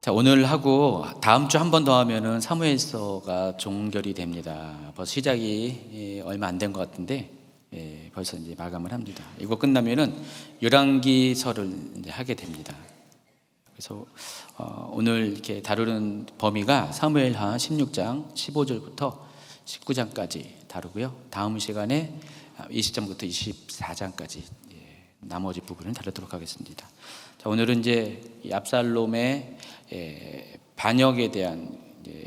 자, 오늘 하고 다음 주 한 번 더 하면은 사무엘서가 종결이 됩니다. 벌써 시작이 얼마 안 된 것 같은데 벌써 이제 마감을 합니다. 이거 끝나면은 열왕기서를 이제 하게 됩니다. 그래서 오늘 이렇게 다루는 범위가 사무엘하 16장 15절부터 19장까지 다루고요. 다음 시간에 20장부터 24장까지 나머지 부분을 다루도록 하겠습니다. 자, 오늘은 이제 이 압살롬의 반역에 대한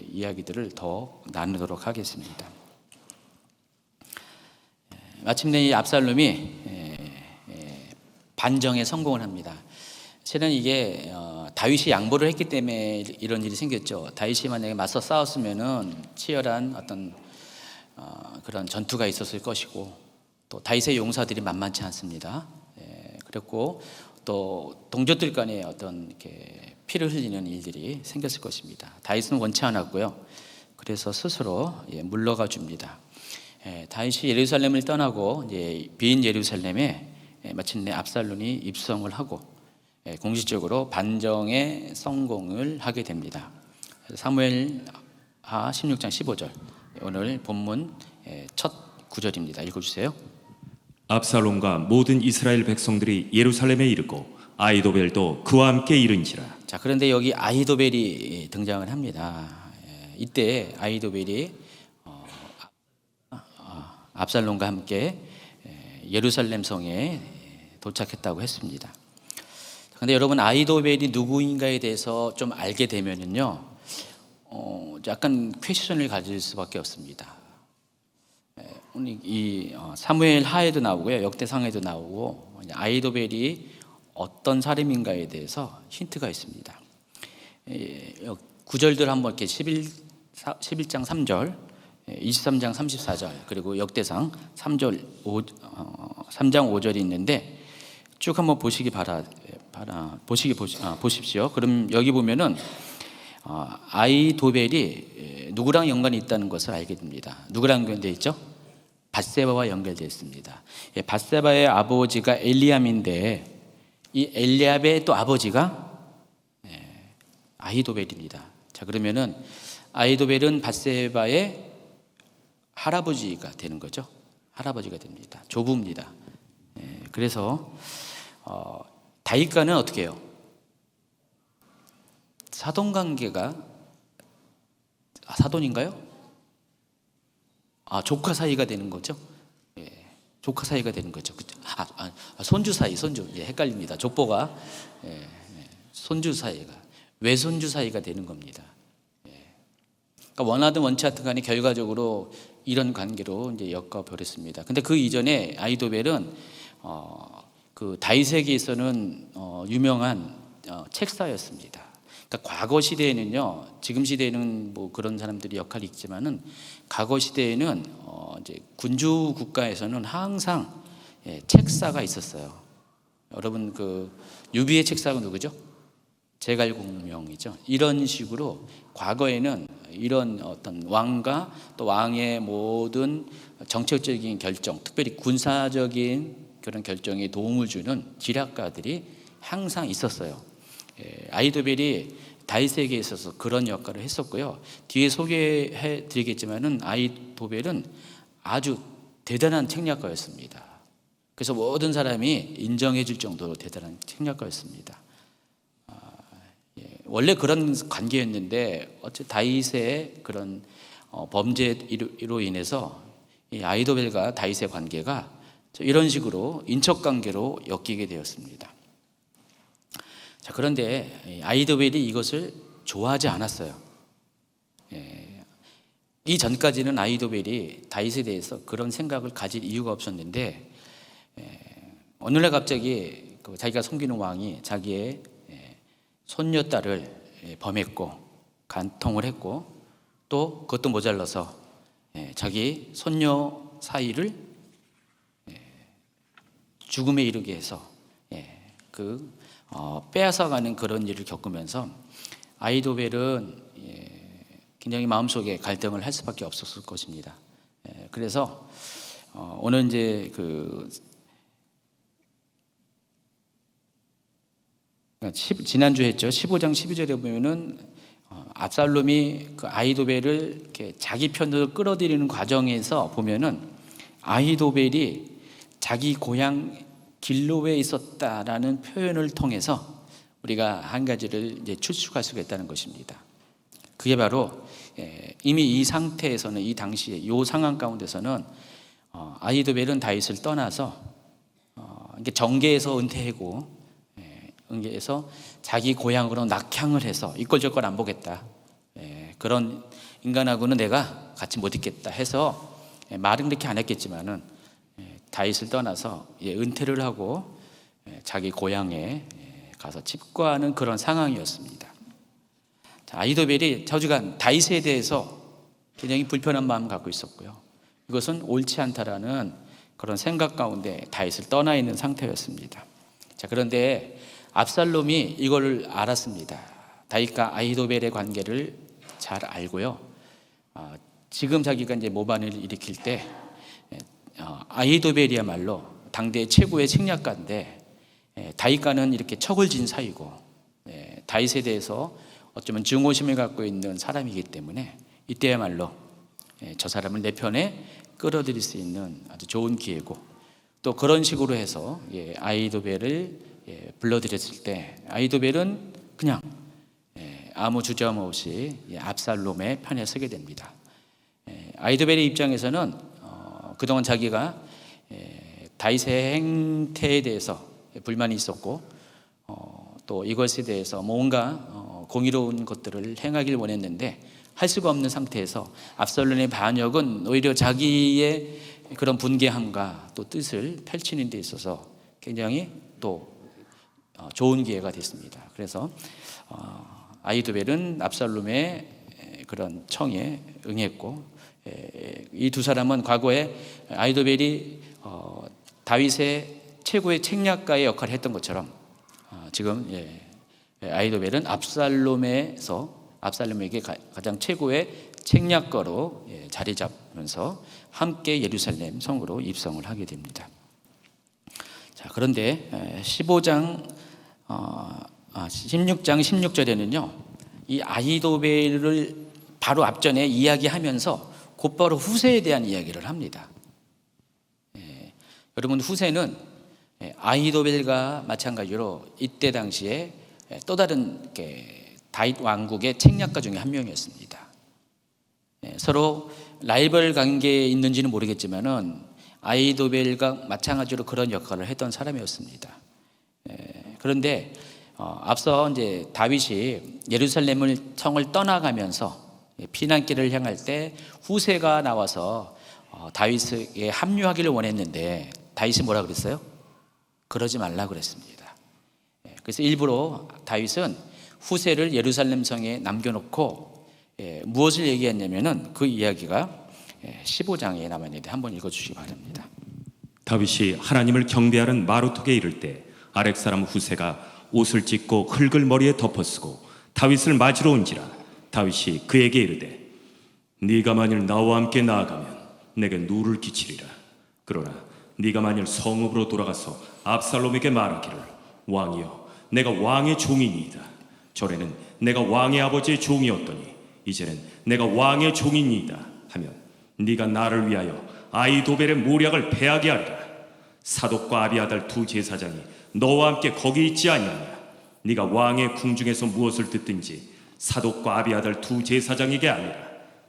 이야기들을 더 나누도록 하겠습니다. 마침내 이 압살롬이 반정에 성공을 합니다. 실은 이게 다윗이 양보를 했기 때문에 이런 일이 생겼죠. 다윗이 만약에 맞서 싸웠으면은 치열한 어떤 그런 전투가 있었을 것이고, 또 다윗의 용사들이 만만치 않습니다. 그랬고 또 동족들 간에 어떤 이렇게 피를 흘리는 일들이 생겼을 것입니다. 다윗은 원치 않았고요. 그래서 스스로 물러가 줍니다. 다윗이 예루살렘을 떠나고 이제 빈 예루살렘에 마침내 압살롬이 입성을 하고 공식적으로 반정의 성공을 하게 됩니다. 사무엘하 16장 15절 오늘 본문 첫 구절입니다. 읽어주세요. 압살롬과 모든 이스라엘 백성들이 예루살렘에 이르고 아히도벨도 그와 함께 이른지라. 자, 그런데 여기 아히도벨이 등장을 합니다. 이때 아히도벨이 압살롬과 함께 예루살렘 성에 도착했다고 했습니다. 그런데 여러분, 아히도벨이 누구인가에 대해서 좀 알게 되면은요, 약간 퀘스천을 가질 수밖에 없습니다. 이 사무엘 하에도 나오고요, 역대상에도 나오고, 아히도벨이 어떤 사람인가에 대해서 힌트가 있습니다. 구절들 한번 이렇게 11장 3절, 23장 34절, 그리고 역대상 3장 5절이 있는데 쭉 한번 보십시오. 그럼 여기 보면은 아히도벨이 누구랑 연관이 있다는 것을 알게 됩니다. 누구랑 연결되어 있죠? 밧세바와 연결되어 있습니다. 밧세바의 아버지가 엘리압인데 이 엘리압의 또 아버지가 아히도벨입니다. 자, 그러면은 아히도벨은 밧세바의 할아버지가 되는 거죠. 할아버지가 됩니다. 조부입니다. 그래서 다윗과는 어떻게 해요? 사돈관계가 사돈인가요? 조카 사이가 되는 거죠. 조카 사이가 되는 거죠. 손주 사이, 헷갈립니다. 족보가 손주 사이가, 외손주 사이가 되는 겁니다. 그러니까 원하든 원치 않든 간에 결과적으로 이런 관계로 이제 엮어버렸습니다. 근데 그 이전에 아히도벨은 그 다윗에게서는 유명한 책사였습니다. 그러니까 과거 시대에는요, 지금 시대에는 뭐 그런 사람들이 역할이 있지만은 과거 시대에는 이제 군주 국가에서는 항상 책사가 있었어요. 여러분, 그 유비의 책사가 누구죠? 제갈공명이죠. 이런 식으로 과거에는 이런 어떤 왕과 또 왕의 모든 정책적인 결정, 특별히 군사적인 그런 결정에 도움을 주는 지략가들이 항상 있었어요. 아히도벨이 다윗에게 있어서 그런 역할을 했었고요. 뒤에 소개해 드리겠지만은 아히도벨은 아주 대단한 책략가였습니다. 그래서 모든 사람이 인정해 줄 정도로 대단한 책략가였습니다. 원래 그런 관계였는데 어째 다윗의 그런 범죄로 인해서 이 아히도벨과 다윗의 관계가 이런 식으로 인척 관계로 엮이게 되었습니다. 자, 그런데 아히도벨이 이것을 좋아하지 않았어요. 이 전까지는 아히도벨이 다윗에 대해서 그런 생각을 가질 이유가 없었는데 어느 날 갑자기 자기가 섬기는 왕이 자기의 손녀딸을 범했고 간통을 했고, 또 그것도 모자라서 자기 손녀 사이를 죽음에 이르게 해서 빼앗아가는 그런 일을 겪으면서 아히도벨은 굉장히 마음속에 갈등을 할 수밖에 없었을 것입니다. 그래서 오늘 이제 지난주 했죠. 15장 12절에 보면은 압살롬이 그 아히도벨을 이렇게 자기 편으로 끌어들이는 과정에서 보면은 아히도벨이 자기 고향 길로에 있었다라는 표현을 통해서 우리가 한 가지를 이제 추측할 수가 있다는 것입니다. 그게 바로 이미 이 상태에서는, 이 당시에 이 상황 가운데서는 아히도벨은 다윗을 떠나서 정계에서 은퇴하고 은계에서 자기 고향으로 낙향을 해서 이꼴저꼴 안 보겠다, 그런 인간하고는 내가 같이 못 있겠다 해서 말은 그렇게 안 했겠지만은 다윗을 떠나서 은퇴를 하고 자기 고향에 가서 집과하는 그런 상황이었습니다. 아히도벨이 저주간 다윗에 대해서 굉장히 불편한 마음을 갖고 있었고요. 이것은 옳지 않다라는 그런 생각 가운데 다윗을 떠나 있는 상태였습니다. 그런데 압살롬이 이걸 알았습니다. 다윗과 아히도벨의 관계를 잘 알고요. 지금 자기가 이제 모반을 일으킬 때 아히도벨이야말로 당대 최고의 책략가인데 다윗과는 이렇게 척을 진 사이고 다윗에 대해서 어쩌면 증오심을 갖고 있는 사람이기 때문에 이때야말로 저 사람을 내 편에 끌어들일 수 있는 아주 좋은 기회고, 또 그런 식으로 해서 아히도벨을 불러들였을 때 아히도벨은 그냥 아무 주저함 없이 압살롬의 편에 서게 됩니다. 아히도벨의 입장에서는 그동안 자기가 다윗의 행태에 대해서 불만이 있었고 또 이것에 대해서 뭔가 공의로운 것들을 행하길 원했는데 할 수가 없는 상태에서 압살롬의 반역은 오히려 자기의 그런 분개함과 또 뜻을 펼치는 데 있어서 굉장히 또 좋은 기회가 됐습니다. 그래서 아히도벨은 압살롬의 그런 청에 응했고, 이 두 사람은 과거에 아히도벨이 다윗의 최고의 책략가의 역할을 했던 것처럼 지금 아히도벨은 압살롬에게 가장 최고의 책략가로 자리 잡으면서 함께 예루살렘 성으로 입성을 하게 됩니다. 그런데 16장 16절에는요, 이 아히도벨을 바로 앞전에 이야기하면서 곧바로 후세에 대한 이야기를 합니다. 여러분, 후세는 아히도벨과 마찬가지로 이때 당시에 또 다른 다윗 왕국의 책략가 중에 한 명이었습니다. 서로 라이벌 관계에 있는지는 모르겠지만은 아히도벨과 마찬가지로 그런 역할을 했던 사람이었습니다. 그런데 앞서 이제 다윗이 예루살렘을 성을 떠나가면서 피난길을 향할 때 후세가 나와서 다윗에게 합류하기를 원했는데 다윗이 뭐라 그랬어요? 그러지 말라 그랬습니다. 그래서 일부러 다윗은 후세를 예루살렘 성에 남겨놓고 무엇을 얘기했냐면은 그 이야기가 15장에 남아 있는데 한번 읽어주시기 바랍니다. 다윗이 하나님을 경배하는 마루톡에 이를 때 아렉 사람 후세가 옷을 찢고 흙을 머리에 덮어쓰고 다윗을 맞으러 온지라. 다윗이 그에게 이르되 네가 만일 나와 함께 나아가면 내게 누를 끼치리라. 그러나 네가 만일 성읍으로 돌아가서 압살롬에게 말하기를 왕이여 내가 왕의 종이니이다. 전에는 내가 왕의 아버지의 종이었더니 이제는 내가 왕의 종이니이다 하면 네가 나를 위하여 아히도벨의 모략을 패하게 하리라. 사독과 아비아달 두 제사장이 너와 함께 거기 있지 아니하냐. 네가 왕의 궁중에서 무엇을 듣든지 사독과 아비아달 두 제사장에게 아니라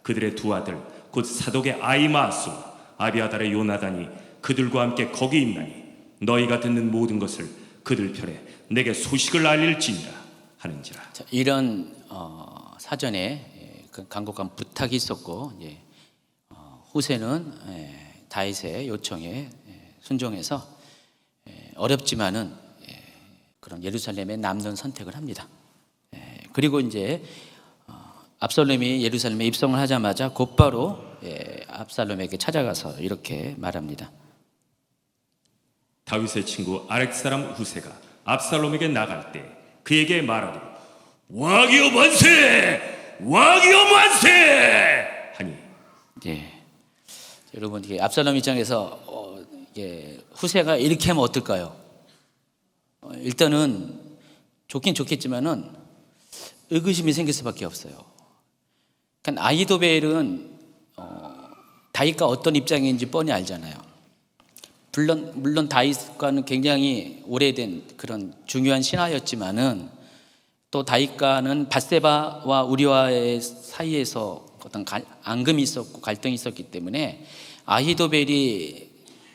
그들의 두 아들 곧 사독의 아히마아스와 아비아달의 요나단이 그들과 함께 거기 있나니 너희가 듣는 모든 것을 그들 편에 내게 소식을 알릴지니라 하는지라. 이런 사전에 간곡한 부탁이 있었고, 후세는 다윗의 요청에 순종해서 어렵지만은 그런 예루살렘에 남는 선택을 합니다. 그리고 이제 압살롬이 예루살렘에 입성을 하자마자 곧바로 압살롬에게 찾아가서 이렇게 말합니다. 다윗의 친구 아렉 사람 후세가 압살롬에게 나갈 때 그에게 말하되 왕이여 만세! 왕이여 만세! 하니 여러분, 이게 압살롬 입장에서 후세가 이렇게 하면 어떨까요? 일단은 좋긴 좋겠지만은 의구심이 생길 수밖에 없어요. 그러니까 아히도벨은 다윗과 어떤 입장인지 뻔히 알잖아요. 물론 다윗과는 굉장히 오래된 그런 중요한 신하였지만은 또 다윗과는 밧세바와 우리와의 사이에서 어떤 앙금이 있었고 갈등이 있었기 때문에 아히도벨이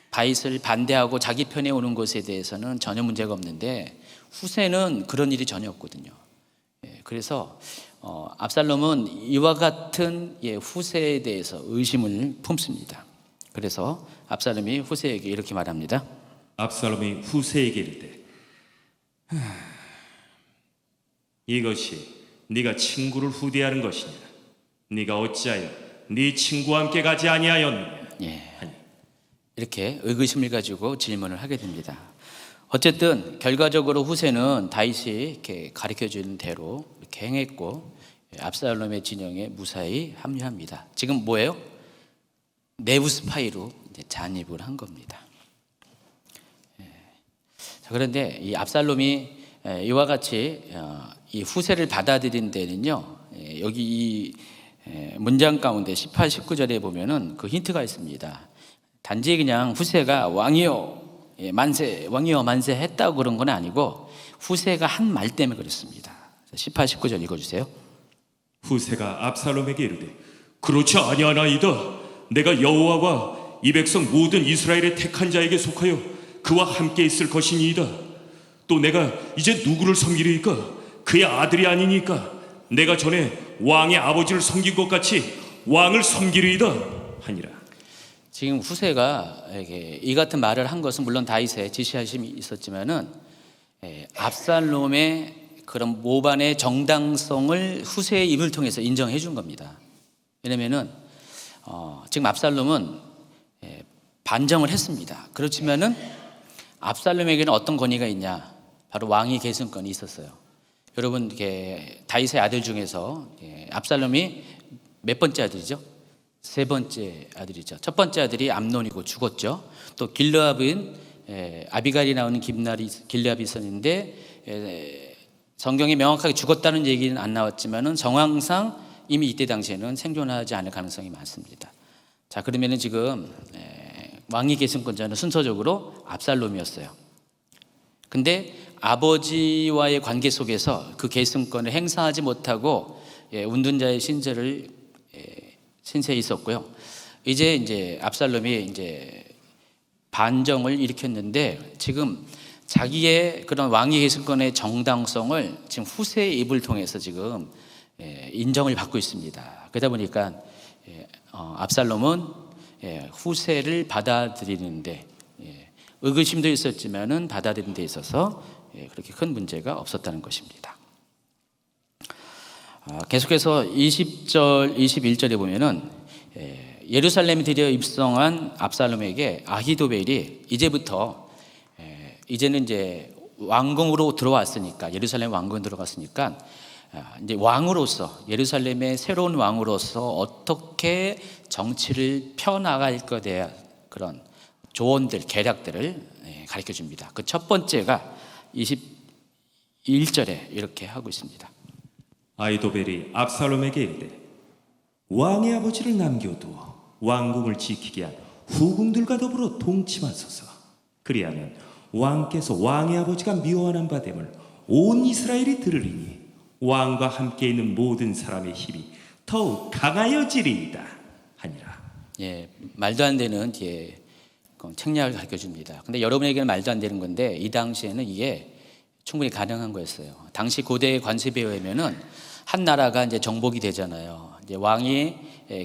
다윗을 반대하고 자기 편에 오는 것에 대해서는 전혀 문제가 없는데 후세는 그런 일이 전혀 없거든요. 그래서 압살롬은 이와 같은 후세에 대해서 의심을 품습니다. 그래서 압살롬이 후세에게 이렇게 말합니다. 압살롬이 후세에게 이르되 이것이 네가 친구를 후대하는 것이냐? 네가 어찌하여 네 친구와 함께 가지 아니하였느냐? 하니 이렇게 의구심을 가지고 질문을 하게 됩니다. 어쨌든 결과적으로 후세는 다윗이 이렇게 가르쳐주는 대로 이렇게 행했고 압살롬의 진영에 무사히 합류합니다. 지금 뭐예요? 내부 스파이로 이제 잔입을 한 겁니다. 그런데 이 압살롬이 이와 같이 이 후세를 받아들인 데는요, 여기 이 문장 가운데 18, 19절에 보면은 그 힌트가 있습니다. 단지 그냥 후세가 왕이여 만세, 왕이여 만세 했다고 그런 건 아니고 후세가 한 말 때문에 그랬습니다. 18, 19절 읽어주세요. 후세가 압살롬에게 이르되 그렇지 아니하나이다. 내가 여호와와 이 백성 모든 이스라엘의 택한 자에게 속하여 그와 함께 있을 것이니이다. 또 내가 이제 누구를 섬기리이까? 그의 아들이 아니니까 내가 전에 왕의 아버지를 섬긴 것 같이 왕을 섬기리이다 하니라. 지금 후세가 이 같은 말을 한 것은 물론 다윗의 지시하심이 있었지만은 압살롬의 그런 모반의 정당성을 후세의 입을 통해서 인정해 준 겁니다. 왜냐면은 지금 압살롬은 반정을 했습니다. 그렇지만은 압살롬에게는 어떤 권위가 있냐? 바로 왕위 계승권이 있었어요. 여러분, 다윗의 아들 중에서 압살롬이 몇 번째 아들이죠? 세 번째 아들이죠. 첫 번째 아들이 암논이고 죽었죠. 또 길르압은 아비갈이 나오는 길르압이 있었는데 성경에 명확하게 죽었다는 얘기는 안 나왔지만은 정황상 이미 이때 당시에는 생존하지 않을 가능성이 많습니다. 자, 그러면은 지금 왕위 계승권자는 순서적으로 압살롬이었어요. 근데 아버지와의 관계 속에서 그 계승권을 행사하지 못하고 운둔자의 신세에 있었고요. 이제 압살롬이 이제 반정을 일으켰는데 지금 자기의 그런 왕위 계승권의 정당성을 지금 후세의 입을 통해서 지금 인정을 받고 있습니다. 그러다 보니까 압살롬은 후세를 받아들이는데 의구심도 있었지만은 받아들이는 데 있어서 그렇게 큰 문제가 없었다는 것입니다. 계속해서 20절, 21절에 보면은 예루살렘에 들여 입성한 압살롬에게 아히도벨이 이제는 이제 왕궁으로 들어왔으니까 예루살렘 왕궁 들어갔으니까 이제 왕으로서 예루살렘의 새로운 왕으로서 어떻게 정치를 펴나갈 것에 대한 그런 조언들, 계략들을 가르쳐 줍니다. 그 첫 번째가 21절에 이렇게 하고 있습니다. 아히도벨이 압살롬에게 이르되 왕의 아버지를 남겨두어 왕궁을 지키게 한 후궁들과 더불어 동침하소서. 그리하면 왕께서 왕의 아버지가 미워하는 바됨을 온 이스라엘이 들으리니 왕과 함께 있는 모든 사람의 힘이 더욱 강하여지리이다 하니라. 말도 안 되는 책략을 가르쳐 줍니다. 근데 여러분에게는 말도 안 되는 건데 이 당시에는 이게 충분히 가능한 거였어요. 당시 고대 관습에 의하면은 한 나라가 이제 정복이 되잖아요. 이제 왕이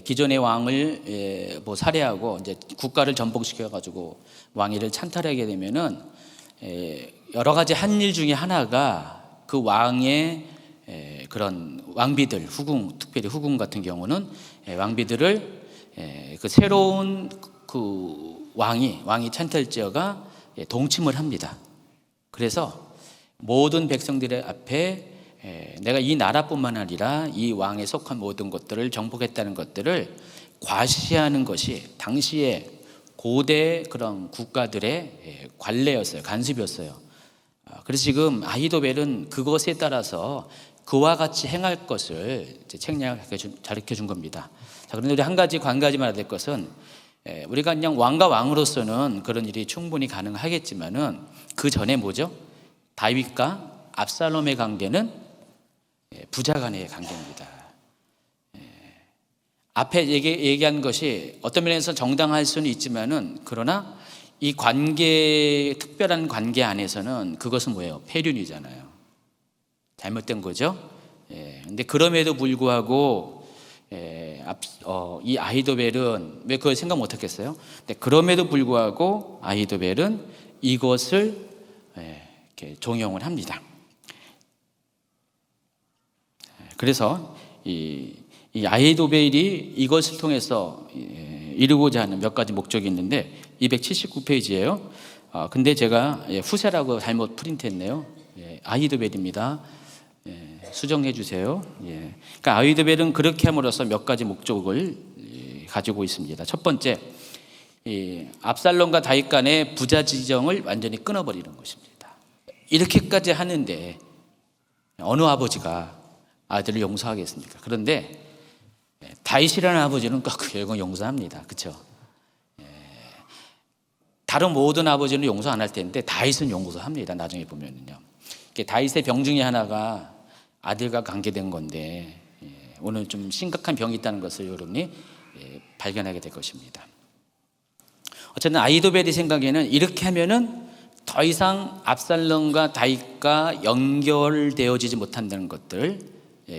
기존의 왕을 살해하고 이제 국가를 전복시켜 가지고 왕위를 찬탈하게 되면은 여러 가지 한 일 중에 하나가 그 왕의 그런 왕비들, 후궁, 특별히 후궁 같은 경우는 왕비들을 그 새로운 그 왕이 찬탈자가 동침을 합니다. 그래서 모든 백성들의 앞에 내가 이 나라뿐만 아니라 이 왕에 속한 모든 것들을 정복했다는 것들을 과시하는 것이 당시에 고대 그런 국가들의 관례였어요. 간습이었어요. 그래서 지금 아히도벨은 그것에 따라서 그와 같이 행할 것을 이제 책략을 가르쳐 준 겁니다. 자, 그런데 우리 한 가지만 알아야 될 것은 우리가 그냥 왕과 왕으로서는 그런 일이 충분히 가능하겠지만은 그 전에 뭐죠? 다윗과 압살롬의 관계는 부자 간의 관계입니다. 앞에 얘기한 것이 어떤 면에서 정당할 수는 있지만은 그러나 이 관계, 특별한 관계 안에서는 그것은 뭐예요? 폐륜이잖아요. 잘못된 거죠. 근데 그럼에도 불구하고 이 아히도벨은 왜 그걸 생각 못 했겠어요? 근데 그럼에도 불구하고 아히도벨은 이것을 이렇게 종용을 합니다. 그래서 이 아히도벨이 이것을 통해서 이루고자 하는 몇 가지 목적이 있는데 279페이지예요. 근데 제가 후세라고 잘못 프린트했네요. 아히도벨입니다. 수정해 주세요. 그러니까 아히도벨은 그렇게 함으로써 몇 가지 목적을 가지고 있습니다. 첫 번째, 압살롬과 다윗 간의 부자 지정을 완전히 끊어버리는 것입니다. 이렇게까지 하는데 어느 아버지가 아들을 용서하겠습니까? 그런데 다윗이라는 아버지는 꼭 결국 용서합니다. 그렇죠? 다른 모든 아버지는 용서 안 할 텐데 다윗은 용서합니다. 나중에 보면은요. 다윗의 병 중에 하나가 아들과 관계된 건데 오늘 좀 심각한 병이 있다는 것을 여러분이 발견하게 될 것입니다. 어쨌든 아히도벨의 생각에는 이렇게 하면은 더 이상 압살롬과 다윗과 연결되어지지 못한다는 것들,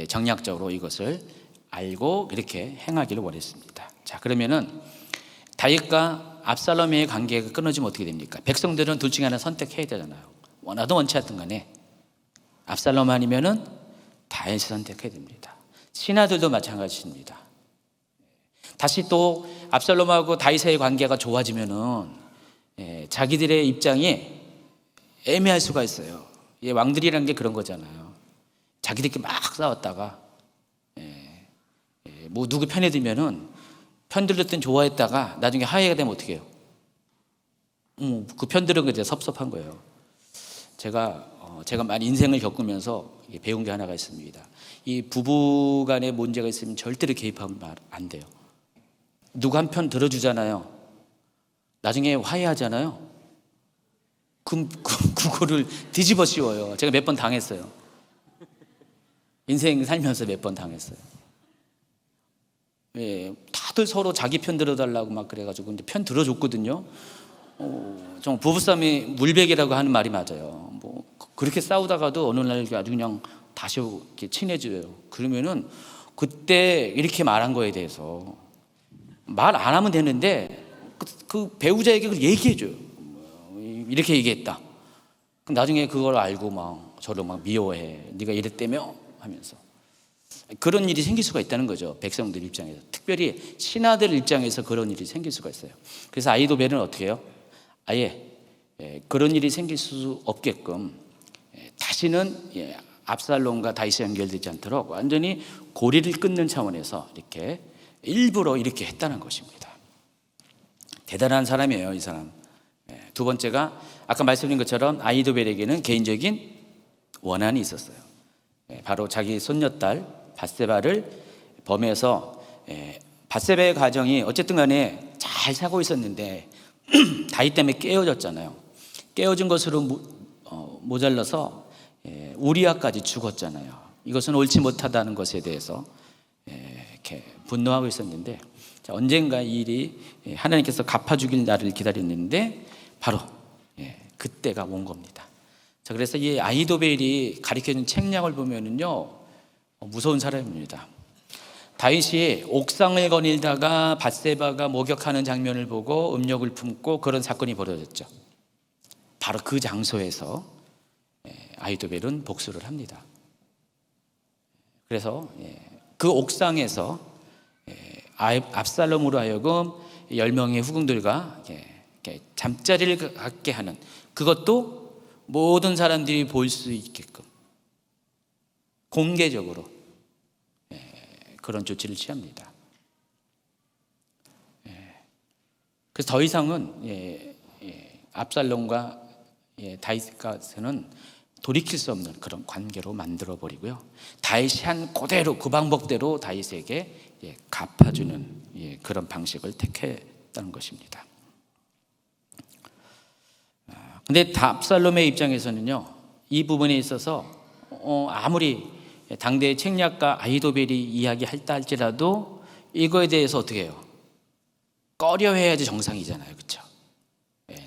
정략적으로 이것을 알고 이렇게 행하기를 원했습니다. 자, 그러면은 다윗과 압살롬의 관계가 끊어지면 어떻게 됩니까? 백성들은 둘 중에 하나 선택해야 되잖아요. 원하든 원치 않든 간에 압살롬 아니면은 다윗을 선택해야 됩니다. 신하들도 마찬가지입니다. 다시 또 압살롬하고 다윗의 관계가 좋아지면은 자기들의 입장이 애매할 수가 있어요. 왕들이라는 게 그런 거잖아요. 자기들끼리 막 싸웠다가 뭐 누구 편에 들면은 편들었던 좋아했다가 나중에 하해가 되면 어떻게 해요? 그 편들은 이제 섭섭한 거예요. 제가 많이 인생을 겪으면서 배운 게 하나가 있습니다. 이 부부 간에 문제가 있으면 절대로 개입하면 안 돼요. 누구 한 편 들어주잖아요. 나중에 화해하잖아요. 그거를 뒤집어 씌워요. 제가 몇 번 당했어요. 인생 살면서 몇 번 당했어요. 다들 서로 자기 편 들어달라고 막 그래가지고 근데 편 들어줬거든요. 좀 부부싸움이 물베개라고 하는 말이 맞아요. 뭐 그렇게 싸우다가도 어느 날 아주 그냥 다시 이렇게 친해져요. 그러면은 그때 이렇게 말한 거에 대해서 말 안 하면 되는데 그 배우자에게 그걸 얘기해줘요. 이렇게 얘기했다. 그럼 나중에 그걸 알고 막 저를 막 미워해. 네가 이랬다며 하면서 그런 일이 생길 수가 있다는 거죠. 백성들 입장에서, 특별히 신하들 입장에서 그런 일이 생길 수가 있어요. 그래서 아히도벨은 어떻게 해요? 아예 그런 일이 생길 수 없게끔 다시는 압살롬과 다윗이 연결되지 않도록 완전히 고리를 끊는 차원에서 이렇게 일부러 이렇게 했다는 것입니다. 대단한 사람이에요, 이 사람. 두 번째가 아까 말씀드린 것처럼 아히도벨에게는 개인적인 원한이 있었어요. 바로 자기 손녀딸 밧세바를 범해서 밧세바의 가정이 어쨌든 간에 잘 살고 있었는데 다윗 때문에 깨어졌잖아요. 깨어진 것으로 모자라서 우리아까지 죽었잖아요. 이것은 옳지 못하다는 것에 대해서 이렇게 분노하고 있었는데 언젠가 이 일이 하나님께서 갚아주길 날을 기다렸는데 바로 그때가 온 겁니다. 자, 그래서 이 아히도벨이 가르쳐준 책략을 보면은요 무서운 사람입니다. 다윗이 옥상을 거닐다가 밧세바가 목욕하는 장면을 보고 음욕을 품고 그런 사건이 벌어졌죠. 바로 그 장소에서 아히도벨은 복수를 합니다. 그래서 그 옥상에서 압살롬으로 하여금 10명의 후궁들과 잠자리를 갖게 하는, 그것도 모든 사람들이 볼 수 있게끔 공개적으로 그런 조치를 취합니다. 그래서 더 이상은 압살롬과 다윗과는 돌이킬 수 없는 그런 관계로 만들어 버리고요. 다윗이 한 그대로 그 방법대로 다윗에게 갚아주는 그런 방식을 택했다는 것입니다. 근데 압살롬의 입장에서는요, 이 부분에 있어서 아무리 당대의 책략가 아히도벨이 이야기할다 할지라도 이거에 대해서 어떻게 해요? 꺼려해야지 정상이잖아요, 그렇죠?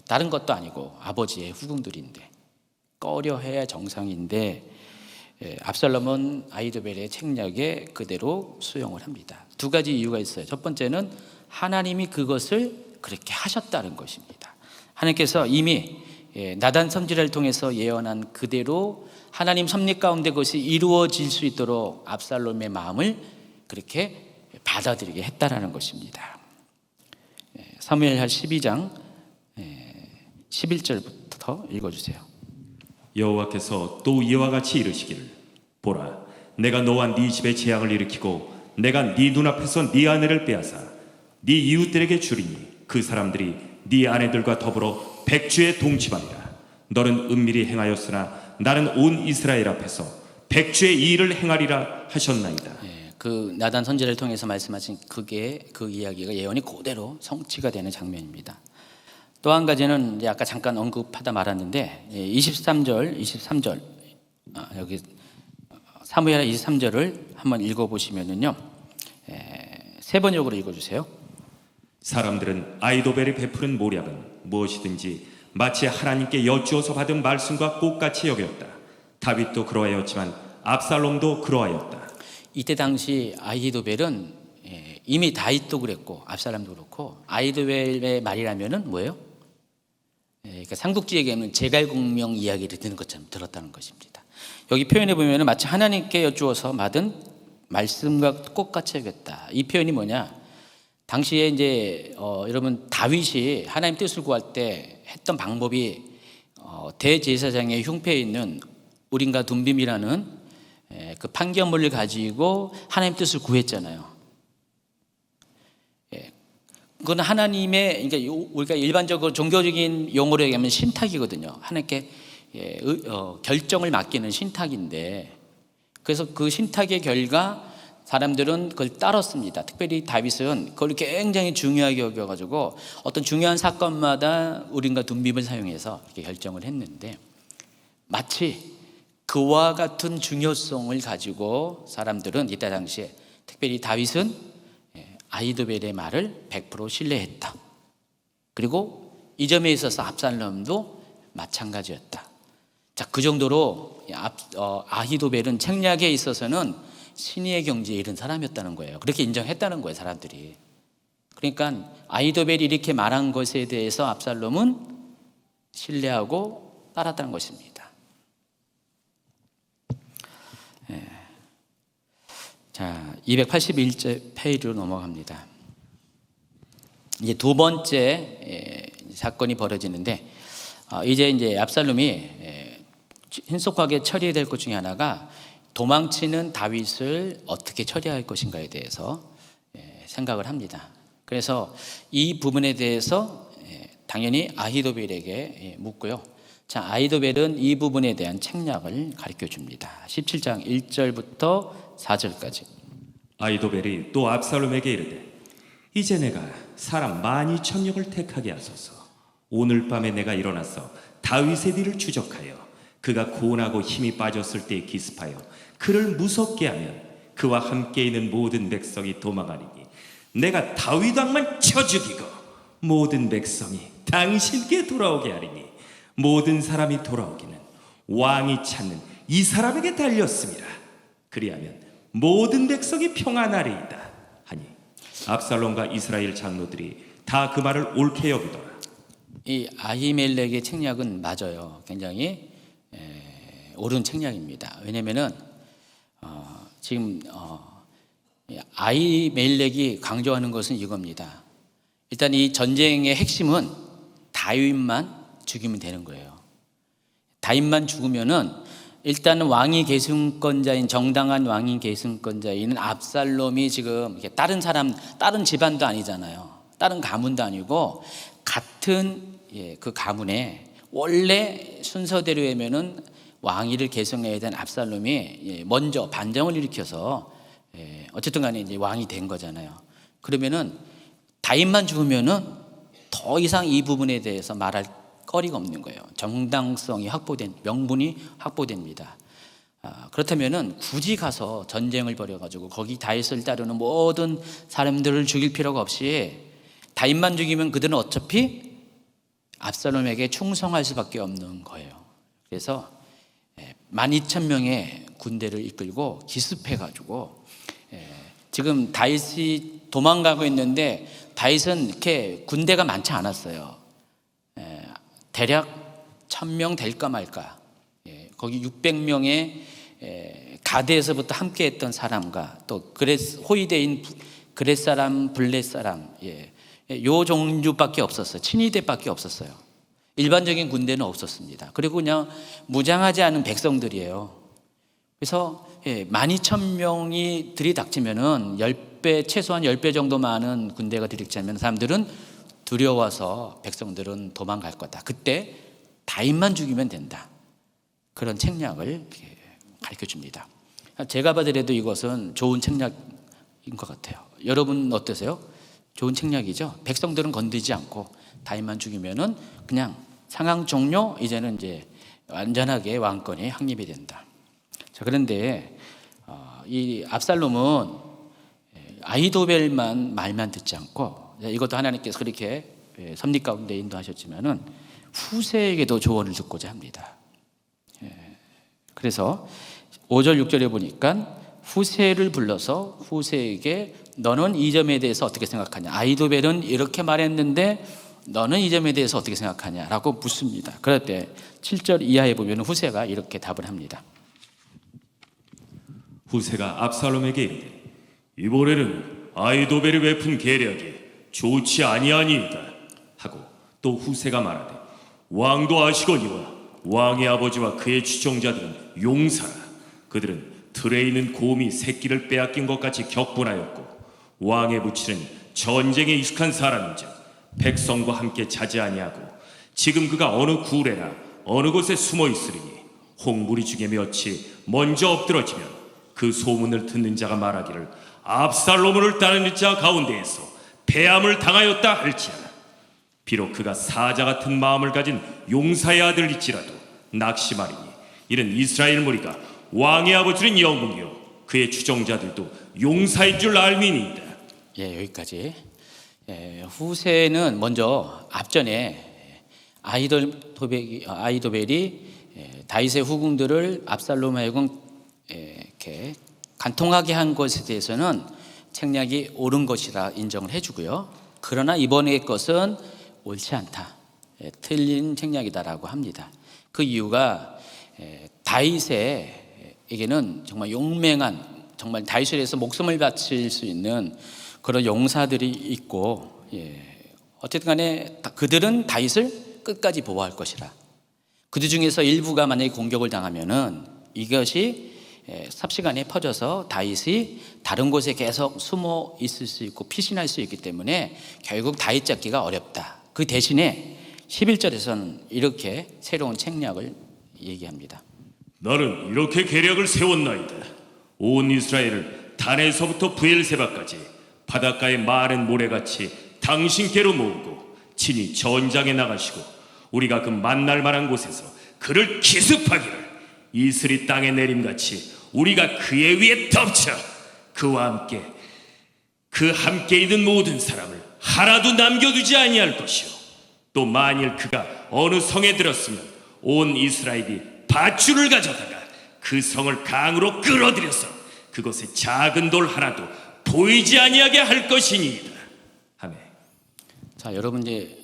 다른 것도 아니고 아버지의 후궁들인데 꺼려해야 정상인데 압살롬은 아히도벨의 책략에 그대로 수용을 합니다. 두 가지 이유가 있어요. 첫 번째는 하나님이 그것을 그렇게 하셨다는 것입니다. 하나님께서 이미 나단 선지자를 통해서 예언한 그대로 하나님 섭리 가운데 그것이 이루어질 수 있도록 압살롬의 마음을 그렇게 받아들이게 했다라는 것입니다. 사무엘하 12장 11절부터 읽어주세요. 여호와께서 또 이와 같이 이르시기를 보라 내가 너와 네 집에 재앙을 일으키고 내가 네 눈앞에서 네 아내를 빼앗아 네 이웃들에게 주리니 그 사람들이 네 아내들과 더불어 백주에 동침하리라. 너는 은밀히 행하였으나 나는 온 이스라엘 앞에서 백주의 이 일을 행하리라 하셨나이다. 그 나단 선지자를 통해서 말씀하신 그게 그 이야기가 예언이 그대로 성취가 되는 장면입니다. 또 한 가지는 이제 아까 잠깐 언급하다 말았는데 23절 여기 사무엘하 23절을 한번 읽어보시면은요, 세 번역으로 읽어주세요. 사람들은 아히도벨이 베푸는 모략은 무엇이든지 마치 하나님께 여쭈어서 받은 말씀과 똑같이 여겼다. 다윗도 그러하였지만 압살롬도 그러하였다. 이때 당시 아히도벨은 이미 다윗도 그랬고 압살롬도 그렇고 아히도벨의 말이라면은 뭐예요? 그러니까 삼국지에게는 제갈공명 이야기를 듣는 것처럼 들었다는 것입니다. 여기 표현해 보면은 마치 하나님께 여쭈어서 받은 말씀과 똑같이 여겼다. 이 표현이 뭐냐? 당시에 이제 여러분 다윗이 하나님 뜻을 구할 때 했던 방법이 대제사장의 흉패에 있는 우림과 둠빔이라는 그 판결물을 가지고 하나님 뜻을 구했잖아요. 그건 하나님의, 그러니까 우리가 일반적으로 종교적인 용어로 얘기하면 신탁이거든요. 하나님께 결정을 맡기는 신탁인데, 그래서 그 신탁의 결과 사람들은 그걸 따랐습니다. 특별히 다윗은 그걸 굉장히 중요하게 여겨가지고 어떤 중요한 사건마다 우림과 둠빔을 사용해서 이렇게 결정을 했는데, 마치 그와 같은 중요성을 가지고 사람들은 이때 당시에 특별히 다윗은 아히도벨의 말을 100% 신뢰했다. 그리고 이 점에 있어서 압살롬도 마찬가지였다. 자, 그 정도로 아히도벨은 책략에 있어서는 신의의 경지에 이른 사람이었다는 거예요. 그렇게 인정했다는 거예요, 사람들이. 그러니까 아히도벨이 이렇게 말한 것에 대해서 압살롬은 신뢰하고 따랐다는 것입니다. 자, 281째 페이지로 넘어갑니다. 이제 두 번째 사건이 벌어지는데, 이제 압살롬이 신속하게 처리해야 될 것 중에 하나가 도망치는 다윗을 어떻게 처리할 것인가에 대해서 생각을 합니다. 그래서 이 부분에 대해서 당연히 아히도벨에게 묻고요. 자, 아히도벨은 이 부분에 대한 책략을 가르쳐 줍니다. 17장 1절부터 4절까지. 아히도벨이 또 압살롬에게 이르되 이제 내가 사람 12,000명을 택하게 하소서. 오늘 밤에 내가 일어나서 다윗의 뒤를 추적하여 그가 고운하고 힘이 빠졌을 때에 기습하여 그를 무섭게 하면 그와 함께 있는 모든 백성이 도망하리니 내가 다윗 왕만 쳐 죽이고 모든 백성이 당신께 돌아오게 하리니 모든 사람이 돌아오기는 왕이 찾는 이 사람에게 달렸습니다. 그리하면 모든 백성이 평안하리이다 하니 압살롬과 이스라엘 장로들이 다 그 말을 옳게 여기더라. 이 아히멜렉의 책략은 맞아요. 굉장히 옳은 책략입니다. 왜냐하면은 지금 아히멜렉이 강조하는 것은 이겁니다. 일단 이 전쟁의 핵심은 다윗만 죽이면 되는 거예요. 다윗만 죽으면은 일단 왕위 계승권자인 정당한 왕위 계승권자인 압살롬이 지금 이렇게 다른 집안도 아니잖아요. 다른 가문도 아니고 같은 그 가문의 원래 순서대로라면은 왕위를 계승해야 된 압살롬이 먼저 반정을 일으켜서 어쨌든 간에 이제 왕이 된 거잖아요. 그러면은 다윗만 죽으면은 더 이상 이 부분에 대해서 말할 거리가 없는 거예요. 정당성이 확보된, 명분이 확보됩니다. 그렇다면은 굳이 가서 전쟁을 벌여가지고 거기 다윗을 따르는 모든 사람들을 죽일 필요가 없이 다윗만 죽이면 그들은 어차피 압살롬에게 충성할 수밖에 없는 거예요. 그래서 12,000명의 군대를 이끌고 기습해가지고 지금 다윗이 도망가고 있는데 다윗은 이렇게 군대가 많지 않았어요. 대략 1,000명 될까 말까. 거기 600명의 가드에서부터 함께했던 사람과 또 호위대인 그렛 사람, 블렛 사람, 요 종류밖에 없었어요. 친위대밖에 없었어요. 일반적인 군대는 없었습니다. 그리고 그냥 무장하지 않은 백성들이에요. 그래서 12,000명이 들이닥치면은 10배, 최소한 10배 정도 많은 군대가 들이닥치면 사람들은 두려워서 백성들은 도망갈 거다. 그때 다윗만 죽이면 된다. 그런 책략을 가르쳐 줍니다. 제가 봐더라도 이것은 좋은 책략인 것 같아요. 여러분 어떠세요? 좋은 책략이죠. 백성들은 건드리지 않고 다윗만 죽이면은 그냥 상황 종료, 이제는 이제 완전하게 왕권이 확립이 된다. 자, 그런데 이 압살롬은 아히도벨만 말만 듣지 않고, 이것도 하나님께서 그렇게 섭리 가운데 인도하셨지만은 후세에게도 조언을 듣고자 합니다. 그래서 5절 6절에 보니까 후세를 불러서 후세에게 너는 이 점에 대해서 어떻게 생각하냐, 아히도벨은 이렇게 말했는데 너는 이 점에 대해서 어떻게 생각하냐라고 묻습니다. 그럴 때 7절 이하에 보면 후세가 이렇게 답을 합니다. 후세가 압살롬에게 이르되 이번에는 아히도벨이 베푼 계략이 좋지 아니하니이다 하고, 또 후세가 말하되 왕도 아시거니와 왕의 아버지와 그의 추종자들은 용사라. 그들은 들에 있는 곰이 새끼를 빼앗긴 것 같이 격분하였고 왕의 부친은 전쟁에 익숙한 사람인즉 백성과 함께 자지 아니하고 지금 그가 어느 구레나 어느 곳에 숨어 있으리니 홍무리 중에 몇이 먼저 엎드러지면 그 소문을 듣는 자가 말하기를 압살롬을 따르는 자 가운데에서 패함을 당하였다 할지라나 비록 그가 사자 같은 마음을 가진 용사의 아들일지라도 낙심하리니 이는 이스라엘 무리가 왕의 아버지는 영웅이요 그의 추종자들도 용사인 줄 알미니이다. 여기까지. 후세는 먼저 앞전에 아히도벨이 다윗의 후궁들을 압살롬 하여금 이렇게 간통하게 한 것에 대해서는 책략이 옳은 것이라 인정을 해주고요. 그러나 이번의 것은 옳지 않다, 틀린 책략이다라고 합니다. 그 이유가 다윗에게는 정말 용맹한, 정말 다윗을 위해서 목숨을 바칠 수 있는 그런 용사들이 있고, 어쨌든 간에 그들은 다윗을 끝까지 보호할 것이라. 그들 중에서 일부가 만약에 공격을 당하면은 이것이 삽시간에 퍼져서 다윗이 다른 곳에 계속 숨어 있을 수 있고 피신할 수 있기 때문에 결국 다윗 잡기가 어렵다. 그 대신에 11절에서는 이렇게 새로운 책략을 얘기합니다. 나는 이렇게 계략을 세웠나이다. 온 이스라엘을 단에서부터 브엘세바까지 바닷가의 많은 모래같이 당신께로 모으고 친히 전장에 나가시고 우리가 그 만날 만한 곳에서 그를 기습하기를 이슬이 땅에 내림같이 우리가 그의 위에 덮쳐 그와 함께 그 함께 있는 모든 사람을 하나도 남겨두지 아니할 것이요 또 만일 그가 어느 성에 들었으면 온 이스라엘이 밧줄을 가져다가 그 성을 강으로 끌어들여서 그곳에 작은 돌 하나도 보이지 아니하게 할 것이니이다. 아멘. 자, 여러분 이제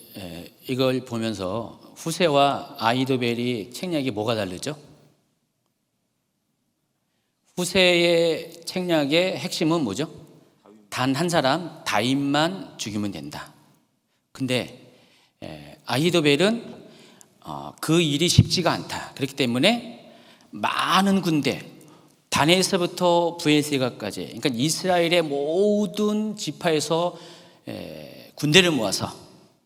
이걸 보면서 후세와 아히도벨이 책략이 뭐가 다르죠? 후세의 책략의 핵심은 뭐죠? 단 한 사람 다윗만 죽이면 된다. 근데 아히도벨은 그 일이 쉽지가 않다. 그렇기 때문에 많은 군대, 단에서부터 브엘세바까지, 그러니까 이스라엘의 모든 지파에서 군대를 모아서,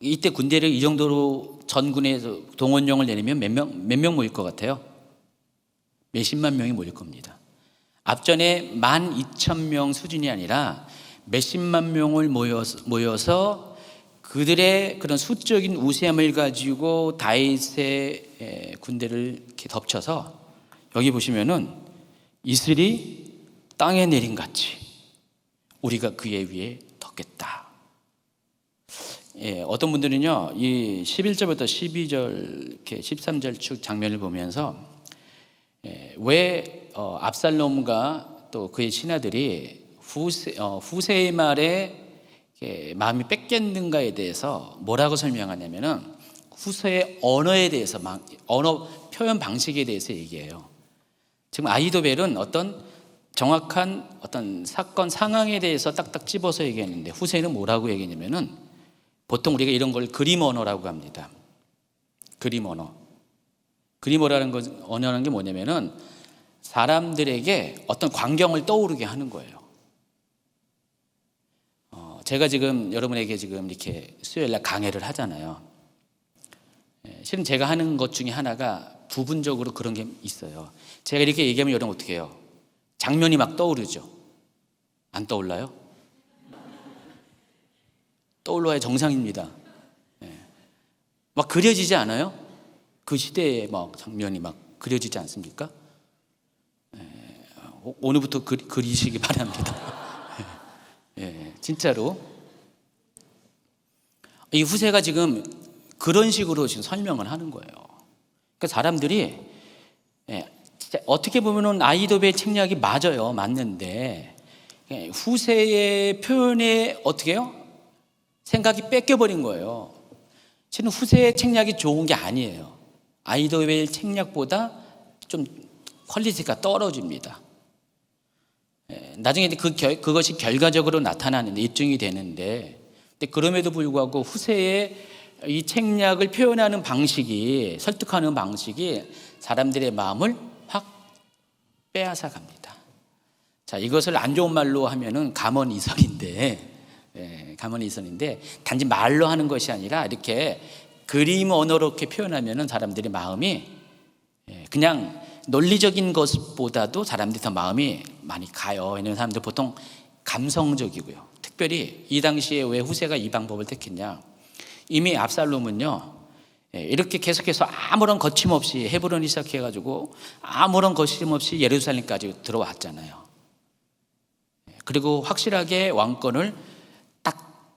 이때 군대를 이 정도로 전군에서 동원령을 내리면 몇 명 모일 것 같아요? 몇십만 명이 모일 겁니다. 앞전에 12,000명 수준이 아니라 몇십만 명을 모여서 그들의 그런 수적인 우세함을 가지고 다윗의 군대를 이렇게 덮쳐서, 여기 보시면은 이슬이 땅에 내린 같이 우리가 그의 위에 덮겠다. 어떤 분들은요, 이 11절부터 12절, 이렇게 13절 쭉 장면을 보면서 왜 압살롬과 또 그의 신하들이 후세의 말에 마음이 뺏겼는가에 대해서 뭐라고 설명하냐면은 후세의 언어에 대해서, 언어 표현 방식에 대해서 얘기해요. 지금 아히도벨은 어떤 정확한 어떤 사건 상황에 대해서 딱딱 집어서 얘기했는데, 후세는 뭐라고 얘기했냐면은 보통 우리가 이런 걸 그림 언어라고 합니다. 그림 언어. 그림 언어라는 게 뭐냐면은 사람들에게 어떤 광경을 떠오르게 하는 거예요. 제가 지금 여러분에게 지금 이렇게 수요일날 강해를 하잖아요. 실은 제가 하는 것 중에 하나가 부분적으로 그런 게 있어요. 제가 이렇게 얘기하면 여러분 어떻게 해요? 장면이 막 떠오르죠? 안 떠올라요? 떠올라야 정상입니다. 막 그려지지 않아요? 그 시대의 막 장면이 막 그려지지 않습니까? 오늘부터 그리시기 바랍니다. 진짜로 이 후세가 지금 그런 식으로 지금 설명을 하는 거예요. 그러니까 사람들이 진짜 어떻게 보면은 아히도벨의 책략이 맞아요, 맞는데 후세의 표현에 어떻게 해요? 생각이 뺏겨버린 거예요. 실은 후세의 책략이 좋은 게 아니에요. 아히도벨 책략보다 좀 퀄리티가 떨어집니다. 나중에 그것이 결과적으로 나타나는데 입증이 되는데, 근데 그럼에도 불구하고 후세의 이 책략을 표현하는 방식이, 설득하는 방식이 사람들의 마음을 확 빼앗아 갑니다. 자, 이것을 안 좋은 말로 하면은 가문이설인데, 단지 말로 하는 것이 아니라 이렇게 그림 언어로 이렇게 표현하면은 사람들의 마음이 그냥 논리적인 것보다도 사람들이 더 마음이 많이 가요. 왜냐하면 사람들 보통 감성적이고요. 특별히 이 당시에 왜 후세가 이 방법을 택했냐? 이미 압살롬은요, 이렇게 계속해서 아무런 거침없이 헤브론이 시작해가지고 아무런 거침없이 예루살렘까지 들어왔잖아요. 그리고 확실하게 왕권을 딱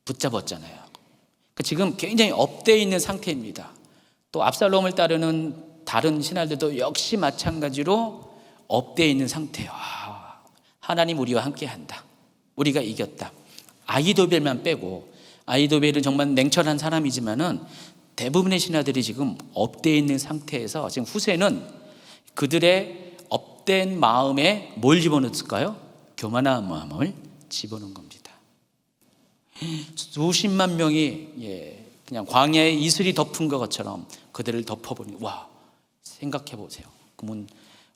붙잡았잖아요. 그러니까 지금 굉장히 업되어 있는 상태입니다. 또 압살롬을 따르는 다른 신하들도 역시 마찬가지로 업되어 있는 상태예요. 하나님 우리와 함께한다. 우리가 이겼다. 아히도벨만 빼고, 아히도벨은 정말 냉철한 사람이지만은 대부분의 신하들이 지금 업되어 있는 상태에서 지금 후세는 그들의 업된 마음에 뭘 집어넣었을까요? 교만한 마음을 집어넣은 겁니다. 수십만 명이 그냥 광야에 이슬이 덮은 것처럼 그들을 덮어버리니, 와, 생각해 보세요. 그러면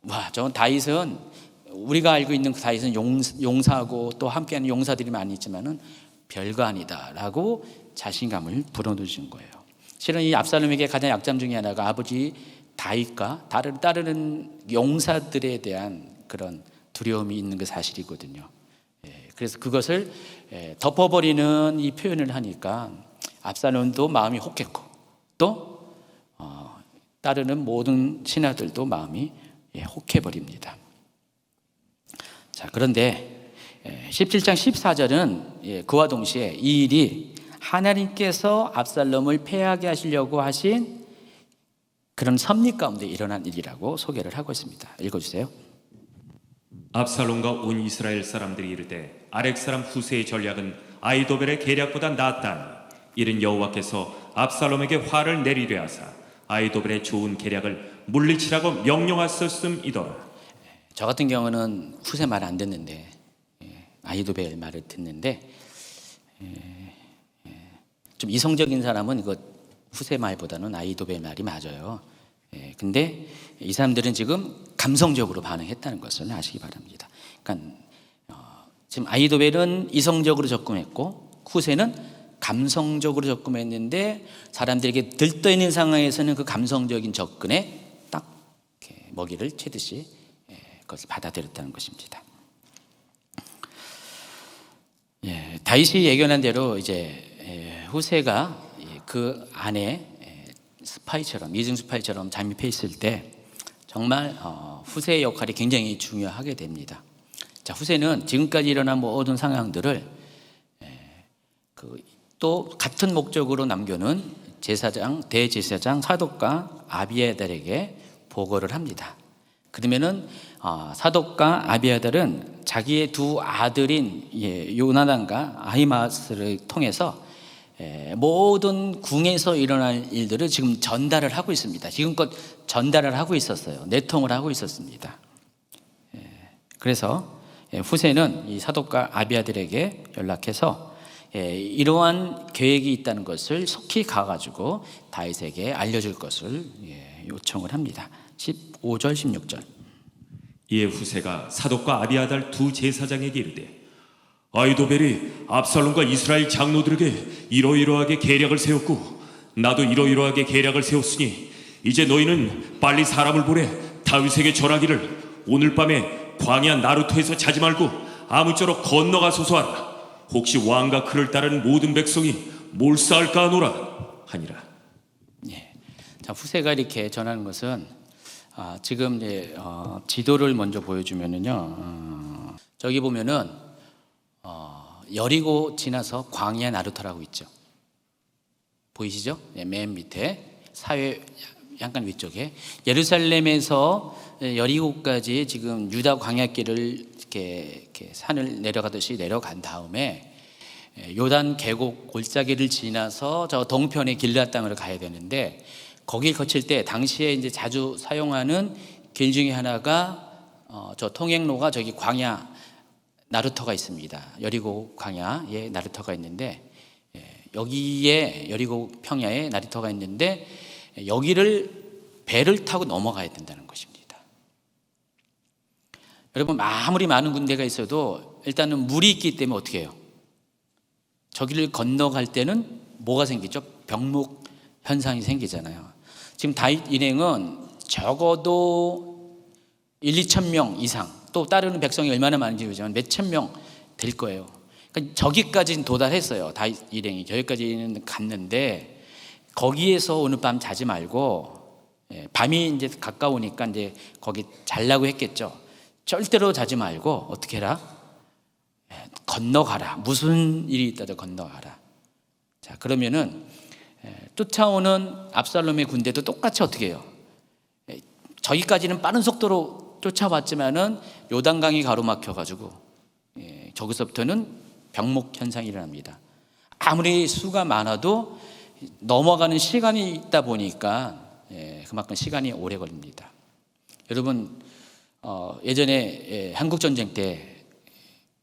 와, 저건 다윗은, 우리가 알고 있는 그 다윗은 용사고 또 함께하는 용사들이 많이 있지만은 별거 아니다라고 자신감을 불어넣으신 거예요. 실은 이 압살롬에게 가장 약점 중에 하나가 아버지 다윗과 따르는 용사들에 대한 그런 두려움이 있는 게 사실이거든요. 그래서 그것을 덮어버리는 이 표현을 하니까 압살롬도 마음이 혹했고, 또 따르는 모든 신하들도 마음이 혹해버립니다. 자, 그런데 17장 14절은 그와 동시에 이 일이 하나님께서 압살롬을 패하게 하시려고 하신 그런 섭리 가운데 일어난 일이라고 소개를 하고 있습니다. 읽어주세요. 압살롬과 온 이스라엘 사람들이 이르되 아렉 사람 후세의 전략은 아히도벨의 계략보다 낫다니, 이는 여호와께서 압살롬에게 화를 내리려 하사 아히도벨의 좋은 계략을 물리치라고 명령하셨음이더라. 저 같은 경우는 후세 말 안 듣는데 아히도벨 말을 듣는데, 좀 이성적인 사람은 이거 후세 말보다는 아히도벨 말이 맞아요. 근데 이 사람들은 지금 감성적으로 반응했다는 것을 아시기 바랍니다. 그러니까 지금 아히도벨은 이성적으로 접근했고 후세는 감성적으로 접근했는데 사람들에게 들떠있는 상황에서는 그 감성적인 접근에 딱 이렇게 먹이를 채듯이 그것을 받아들였다는 것입니다. 다윗이 예견한 대로 이제 후세가 그 안에 스파이처럼, 이중 스파이처럼 잠입해 있을 때 정말 후세의 역할이 굉장히 중요하게 됩니다. 자, 후세는 지금까지 일어난 모든 상황들을 또 같은 목적으로 남겨놓은 제사장, 대제사장 사독과 아비아달에게 보고를 합니다. 그러면은 사독과 아비아달은 자기의 두 아들인 요나단과 아히마스를 통해서 모든 궁에서 일어날 일들을 지금 전달을 하고 있습니다. 지금껏 전달을 하고 있었어요. 내통을 하고 있었습니다. 그래서 후세는 이 사독과 아비아들에게 연락해서 이러한 계획이 있다는 것을 속히 가가지고 다윗에게 알려줄 것을 요청을 합니다. 15절 16절. 이에 후세가 사독과 아비아달 두 제사장에게 이르되 아히도벨이 압살롬과 이스라엘 장로들에게 이러이러하게 계략을 세웠고 나도 이러이러하게 계략을 세웠으니 이제 너희는 빨리 사람을 보내 다윗에게 전하기를 오늘 밤에 광야 나루토에서 자지 말고 아무쪼록 건너가소서 하라. 혹시 왕과 그를 따르는 모든 백성이 몰사할까 하노라 하니라. 자, 후세가 이렇게 전하는 것은 지금 이제 지도를 먼저 보여주면은요, 저기 보면은 여리고 지나서 광야 나루토라고 있죠. 보이시죠? 맨 밑에 사회 약간 위쪽에 예루살렘에서 여리고까지 지금 유다 광야길을 이렇게 산을 내려가듯이 내려간 다음에 요단 계곡 골짜기를 지나서 저 동편의 길앗 땅으로 가야 되는데 거길 거칠 때 당시에 이제 자주 사용하는 길 중에 하나가 저 통행로가 저기 광야 나루터가 있습니다. 여리고 광야에 나루터가 있는데 여기에 여리고 평야에 나루터가 있는데 여기를 배를 타고 넘어가야 된다는 것입니다. 여러분 아무리 많은 군대가 있어도 일단은 물이 있기 때문에 어떻게 해요? 저기를 건너갈 때는 뭐가 생기죠? 병목 현상이 생기잖아요. 지금 다윗 일행은 적어도 1, 2천 명 이상 또 따르는 백성이 얼마나 많은지 모르지만 몇천 명 될 거예요. 그러니까 저기까지는 도달했어요. 다윗 일행이 저기까지는 갔는데 거기에서 오늘 밤 자지 말고 밤이 이제 가까우니까 이제 거기 자려고 했겠죠. 절대로 자지 말고 어떻게 해라? 건너가라. 무슨 일이 있다도 건너가라. 자, 그러면은 쫓아오는 압살롬의 군대도 똑같이 어떻게 해요? 저기까지는 빠른 속도로 쫓아왔지만은 요단강이 가로막혀가지고 저기서부터는 병목 현상이 일어납니다. 아무리 수가 많아도 넘어가는 시간이 있다 보니까 그만큼 시간이 오래 걸립니다. 여러분 예전에 한국 전쟁 때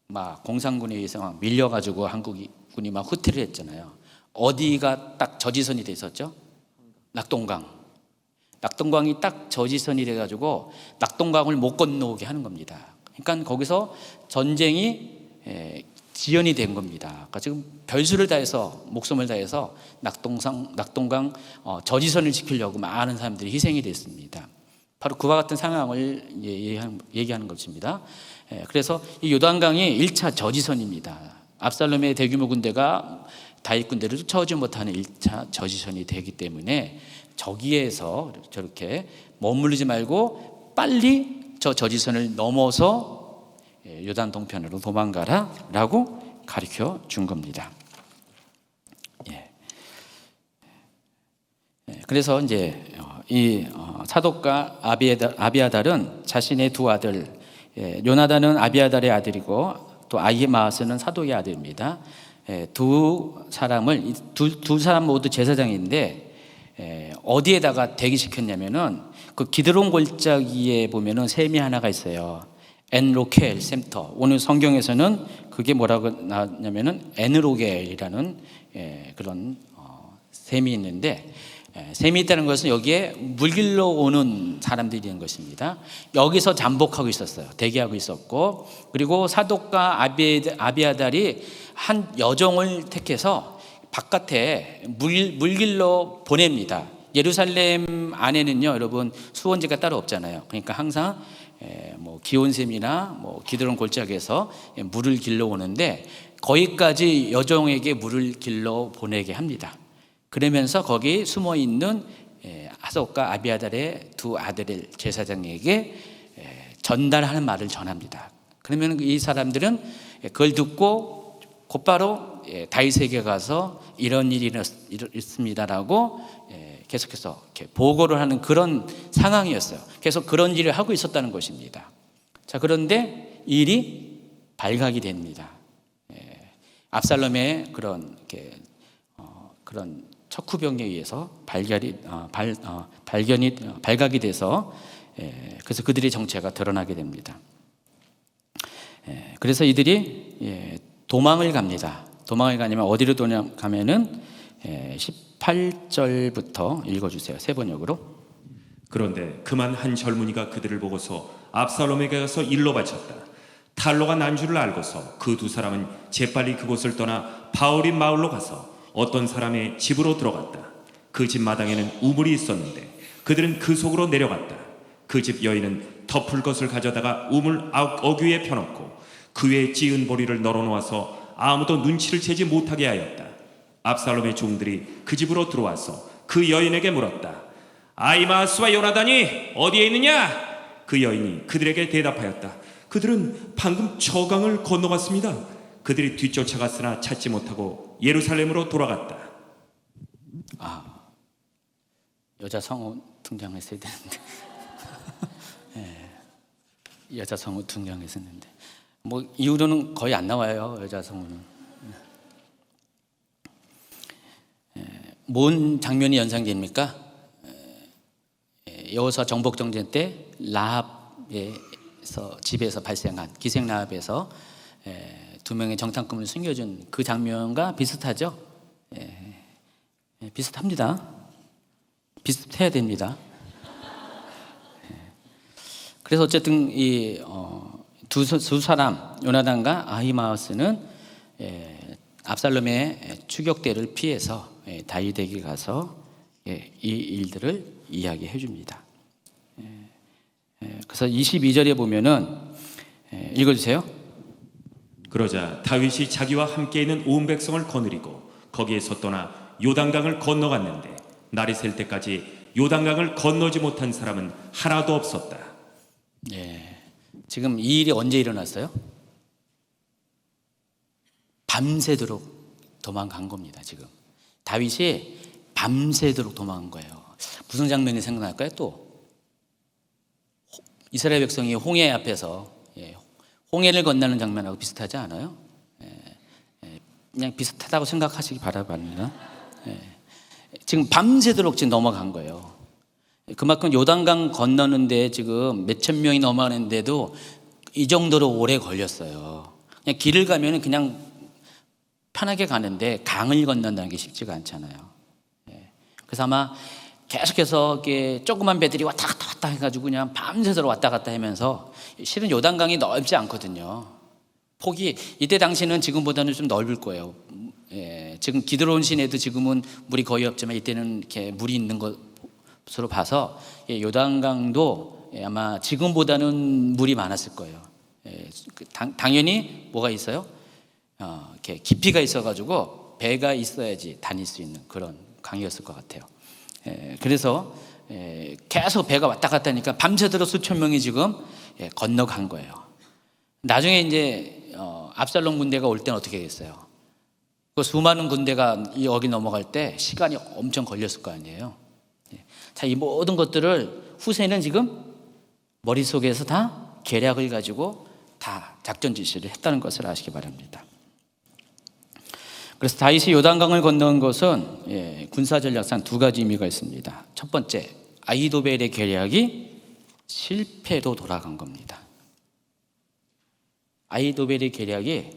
막 공산군에 의해서 막 밀려가지고 한국군이 막 후퇴를 했잖아요. 어디가 딱 저지선이 돼 있었죠? 낙동강. 낙동강이 딱 저지선이 돼가지고 낙동강을 못 건너오게 하는 겁니다. 그러니까 거기서 전쟁이 지연이 된 겁니다. 그러니까 지금 별수를 다해서 목숨을 다해서 낙동강 저지선을 지키려고 많은 사람들이 희생이 됐습니다. 바로 그와 같은 상황을 얘기하는 것입니다. 그래서 이 요단강이 1차 저지선입니다. 압살롬의 대규모 군대가 다윗 군대를 쫓아오지 못하는 1차 저지선이 되기 때문에 저기에서 저렇게 머무르지 말고 빨리 저 저지선을 넘어서 요단 동편으로 도망가라 라고 가르쳐 준 겁니다. 그래서 이제 이 사독과 아비아달은 자신의 두 아들, 요나단은 아비아달의 아들이고 또 아히마아스는 사독의 아들입니다. 두 사람을 두 사람 모두 제사장인데 어디에다가 대기시켰냐면은 그 기드론 골짜기에 보면은 샘이 하나가 있어요. 엔로켈 샘터. 오늘 성경에서는 그게 뭐라고 나왔냐면은 에느로겔이라는 그런 샘이 있는데 샘이 있다는 것은 여기에 물길로 오는 사람들이 있는 것입니다. 여기서 잠복하고 있었어요. 대기하고 있었고, 그리고 사독과 아비아달이 한 여종을 택해서 바깥에 물길로 보냅니다. 예루살렘 안에는요, 여러분 수원지가 따로 없잖아요. 그러니까 항상 뭐 기온샘이나 뭐 기드론 골짜기에서 물을 길러 오는데 거기까지 여종에게 물을 길러 보내게 합니다. 그러면서 거기 숨어 있는 아속과 아비아달의 두 아들 제사장에게 전달하는 말을 전합니다. 그러면 이 사람들은 그걸 듣고 곧바로 다윗에게 가서 이런 일이 있습니다라고 계속해서 이렇게 보고를 하는 그런 상황이었어요. 계속 그런 일을 하고 있었다는 것입니다. 자, 그런데 일이 발각이 됩니다. 압살롬의 그런 척후병에 의해서 발각이 돼서 그래서 그들의 정체가 드러나게 됩니다. 그래서 이들이 도망을 갑니다. 도망을 가냐면 어디로 가면은 18절부터 읽어주세요. 세 번역으로. 그런데 그만 한 젊은이가 그들을 보고서 압살롬에게 가서 일러 바쳤다. 탈로가 난 줄을 알고서 그 두 사람은 재빨리 그곳을 떠나 바울인 마을로 가서 어떤 사람의 집으로 들어갔다. 그 집 마당에는 우물이 있었는데 그들은 그 속으로 내려갔다. 그 집 여인은 덮을 것을 가져다가 우물 어귀에 펴놓고 그 위에 찌은 보리를 널어놓아서 아무도 눈치를 채지 못하게 하였다. 압살롬의 종들이 그 집으로 들어와서 그 여인에게 물었다. 아히마아스와 요나단이 어디에 있느냐? 그 여인이 그들에게 대답하였다. 그들은 방금 저강을 건너갔습니다. 그들이 뒤쫓아갔으나 찾지 못하고 예루살렘으로 돌아갔다. 여자 성우 등장했어야 되는데 여자 성우 등장했었는데 뭐 이후로는 거의 안 나와요. 여자 성우는. 뭔 장면이 연상됩니까? 여호수아 정복정전 때 라합에서 집에서 발생한 기생 라합에서 두 명의 정탐꾼을 숨겨준 그 장면과 비슷하죠. 비슷합니다. 비슷해야 됩니다. 그래서 어쨌든 이 두 사람 요나단과 아히마아스는 압살롬의 추격대를 피해서 다윗에게 가서 이 일들을 이야기해 줍니다. 그래서 22절에 보면은 읽어주세요. 그러자 다윗이 자기와 함께 있는 온 백성을 거느리고 거기에서 떠나 요단강을 건너갔는데 날이 셀 때까지 요단강을 건너지 못한 사람은 하나도 없었다. 지금 이 일이 언제 일어났어요? 밤새도록 도망간 겁니다. 지금 다윗이 밤새도록 도망간 거예요. 무슨 장면이 생각날까요? 또 이스라엘 백성이 홍해 앞에서 홍해를 건너는 장면하고 비슷하지 않아요? 그냥 비슷하다고 생각하시기 바랍니다. 지금 밤새도록 지금 넘어간 거예요. 그만큼 요단강 건너는데 지금 몇천 명이 넘어가는데도 이 정도로 오래 걸렸어요. 그냥 길을 가면 그냥 편하게 가는데 강을 건넌다는 게 쉽지가 않잖아요. 그래서 아마 계속해서 이렇게 조그만 배들이 왔다 갔다 해가지고 그냥 밤새도록 왔다 갔다 하면서 실은 요단강이 넓지 않거든요. 폭이 이때 당시는 지금보다는 좀 넓을 거예요. 지금 기드론 시내도 지금은 물이 거의 없지만 이때는 이렇게 물이 있는 것으로 봐서 요단강도 아마 지금보다는 물이 많았을 거예요. 당연히 뭐가 있어요? 이렇게 깊이가 있어가지고 배가 있어야지 다닐 수 있는 그런 강이었을 것 같아요. 그래서 계속 배가 왔다 갔다 하니까 밤새도록 수천 명이 지금 건너간 거예요. 나중에 이제 압살롬 군대가 올 때는 어떻게 됐어요? 그 수많은 군대가 여기 넘어갈 때 시간이 엄청 걸렸을 거 아니에요. 자, 이 모든 것들을 후세는 지금 머릿속에서 다 계략을 가지고 다 작전 지시를 했다는 것을 아시기 바랍니다. 그래서 다윗이 요단강을 건너온 것은 군사 전략상 두 가지 의미가 있습니다. 첫 번째, 아히도벨의 계략이 실패로 돌아간 겁니다. 아히도벨의 계략이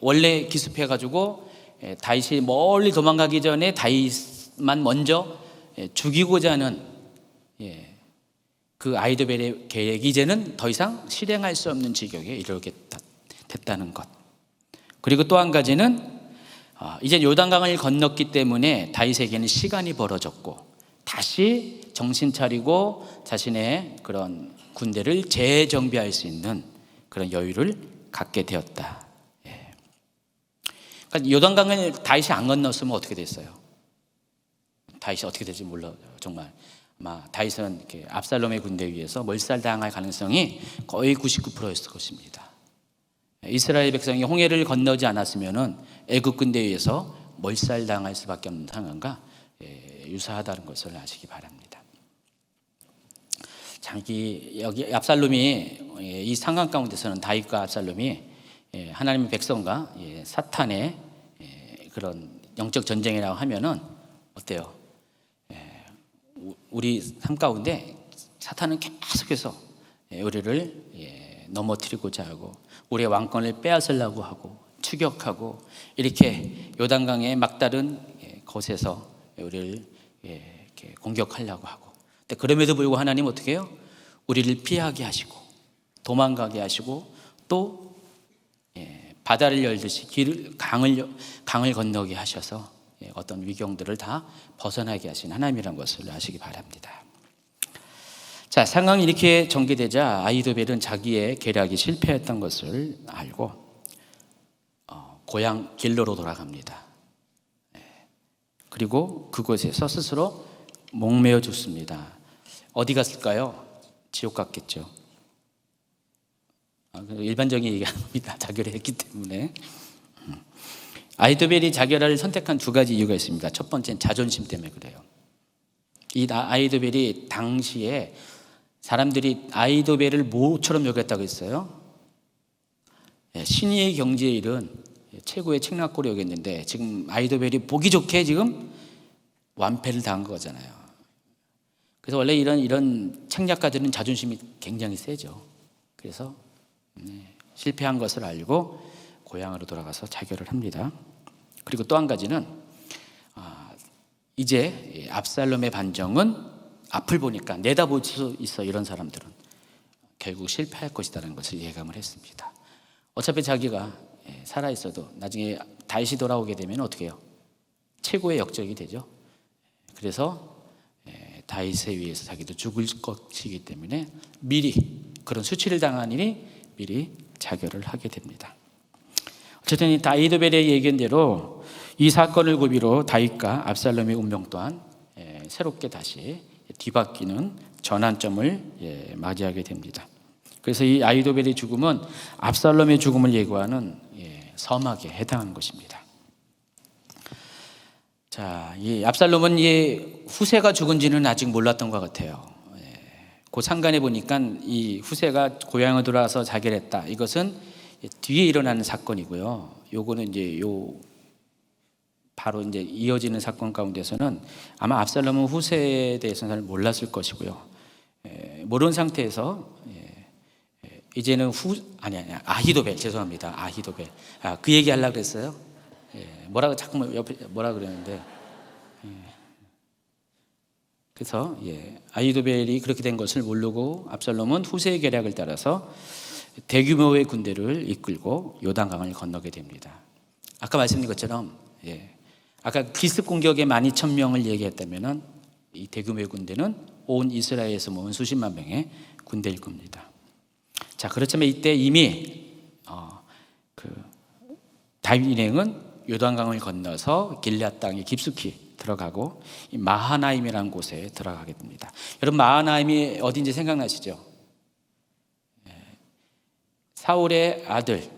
원래 기습해가지고 다윗이 멀리 도망가기 전에 다윗만 먼저 죽이고자 하는 그 아히도벨의 계획이 이제는 더 이상 실행할 수 없는 지경에 이르게 됐다는 것. 그리고 또 한 가지는 이제 요단강을 건넜기 때문에 다윗에게는 시간이 벌어졌고 다시 정신 차리고 자신의 그런 군대를 재정비할 수 있는 그런 여유를 갖게 되었다. 그러니까 요단강을 다윗이 안 건넜으면 어떻게 됐어요? 다윗이 어떻게 될지 몰라요. 정말 아마 다윗은 이렇게 압살롬의 군대 위에서 몰살당할 가능성이 거의 99%였을 것입니다. 이스라엘 백성이 홍해를 건너지 않았으면은 애굽 군대에 의해서 몰살당할 수밖에 없는 상황과 유사하다는 것을 아시기 바랍니다. 여기 압살롬이 이 상황 가운데서는 다윗과 압살롬이 하나님의 백성과 사탄의 그런 영적 전쟁이라고 하면은 어때요? 우리 삶 가운데 사탄은 계속해서 우리를 넘어뜨리고자 하고 우리의 왕권을 빼앗으려고 하고 추격하고 이렇게 요단강의 막다른 곳에서 우리를 이렇게 공격하려고 하고, 근데 그럼에도 불구하고 하나님 어떻게 해요? 우리를 피하게 하시고 도망가게 하시고 또 바다를 열듯이 강을 건너게 하셔서 어떤 위경들을 다 벗어나게 하신 하나님이라는 것을 아시기 바랍니다. 자, 상황이 이렇게 전개되자 아히도벨은 자기의 계략이 실패했던 것을 알고 고향 길로로 돌아갑니다. 그리고 그곳에서 스스로 목매어 죽습니다. 어디 갔을까요? 지옥 갔겠죠. 일반적인 얘기 아닙니다. 자결을 했기 때문에. 아히도벨이 자결을 선택한 두 가지 이유가 있습니다. 첫 번째는 자존심 때문에 그래요. 이 아히도벨이 당시에 사람들이 아히도벨을 모처럼 여겼다고 했어요. 신의의 경지에 이른 최고의 책략고로 여겼는데 지금 아히도벨이 보기 좋게 지금 완패를 당한 거잖아요. 그래서 원래 이런 책략가들은 자존심이 굉장히 세죠. 그래서 실패한 것을 알고 고향으로 돌아가서 자결을 합니다. 그리고 또 한 가지는 이제 압살롬의 반정은 앞을 보니까 내다볼 수 있어. 이런 사람들은 결국 실패할 것이라는 것을 예감을 했습니다. 어차피 자기가 살아있어도 나중에 다시 돌아오게 되면 어떻게 해요? 최고의 역적이 되죠. 그래서 다윗에 의해서 자기도 죽을 것이기 때문에 미리 그런 수치를 당한 일이 미리 자결을 하게 됩니다. 어쨌든 이 아히도벨의 예견대로 이 사건을 고비로 다윗과 압살롬의 운명 또한 새롭게 다시 뒤바뀌는 전환점을 맞이하게 됩니다. 그래서 이 아히도벨의 죽음은 압살롬의 죽음을 예고하는 서막에 해당하는 것입니다. 자, 이 압살롬은 이 후세가 죽은지는 아직 몰랐던 것 같아요. 그 상간에 보니까 이 후세가 고향을 돌아와서 자결했다. 이것은 뒤에 일어나는 사건이고요. 요거는 이제 바로 이제 이어지는 사건 가운데서는 아마 압살롬은 후세에 대해서는 잘 몰랐을 것이고요. 모르는 상태에서 이제는 아히도벨, 죄송합니다. 아히도벨. 그 얘기 하려고 그랬어요. 뭐라고 자꾸 옆에 뭐라 그랬는데. 그래서 아히도벨이 그렇게 된 것을 모르고 압살롬은 후세의 계략을 따라서 대규모의 군대를 이끌고 요단강을 건너게 됩니다. 아까 말씀드린 것처럼 아까 기습 공격에 12,000명을 얘기했다면은 이 대규모의 군대는 온 이스라엘에서 모은 수십만 명의 군대일 겁니다. 자, 그렇지만 이때 이미 다윗 일행은 요단강을 건너서 길앗 땅에 깊숙이 들어가고 이 마하나임이라는 곳에 들어가게 됩니다. 여러분, 마하나임이 어딘지 생각나시죠? 사울의 아들,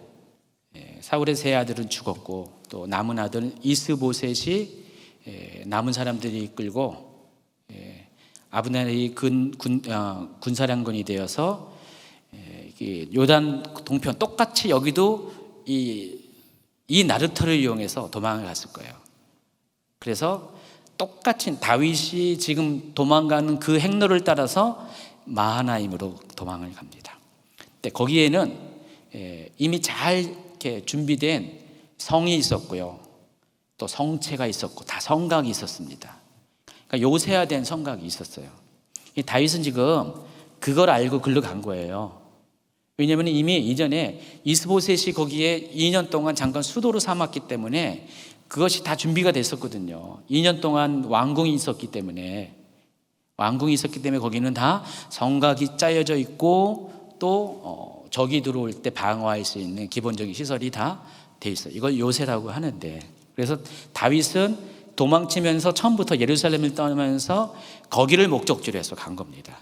사울의 세 아들은 죽었고 또 남은 아들 이스보셋이 남은 사람들이 이끌고 아브넬이 군사령관이 되어서 요단 동편 똑같이 여기도 이 나루터를 이용해서 도망을 갔을 거예요. 그래서 똑같이 다윗이 지금 도망가는 그 행로를 따라서 마하나임으로 도망을 갑니다. 근데 거기에는 이미 잘 이렇게 준비된 성이 있었고요, 또 성체가 있었고 다 성곽이 있었습니다. 그러니까 요새화된 성곽이 있었어요. 다윗은 지금 그걸 알고 글로 간 거예요. 왜냐하면 이미 이전에 이스보셋이 거기에 2년 동안 잠깐 수도로 삼았기 때문에 그것이 다 준비가 됐었거든요. 2년 동안 왕궁이 있었기 때문에 거기는 다 성곽이 짜여져 있고 또 적이 들어올 때 방어할 수 있는 기본적인 시설이 다 돼 있어요. 이걸 요새라고 하는데, 그래서 다윗은 도망치면서 처음부터 예루살렘을 떠나면서 거기를 목적지로 해서 간 겁니다.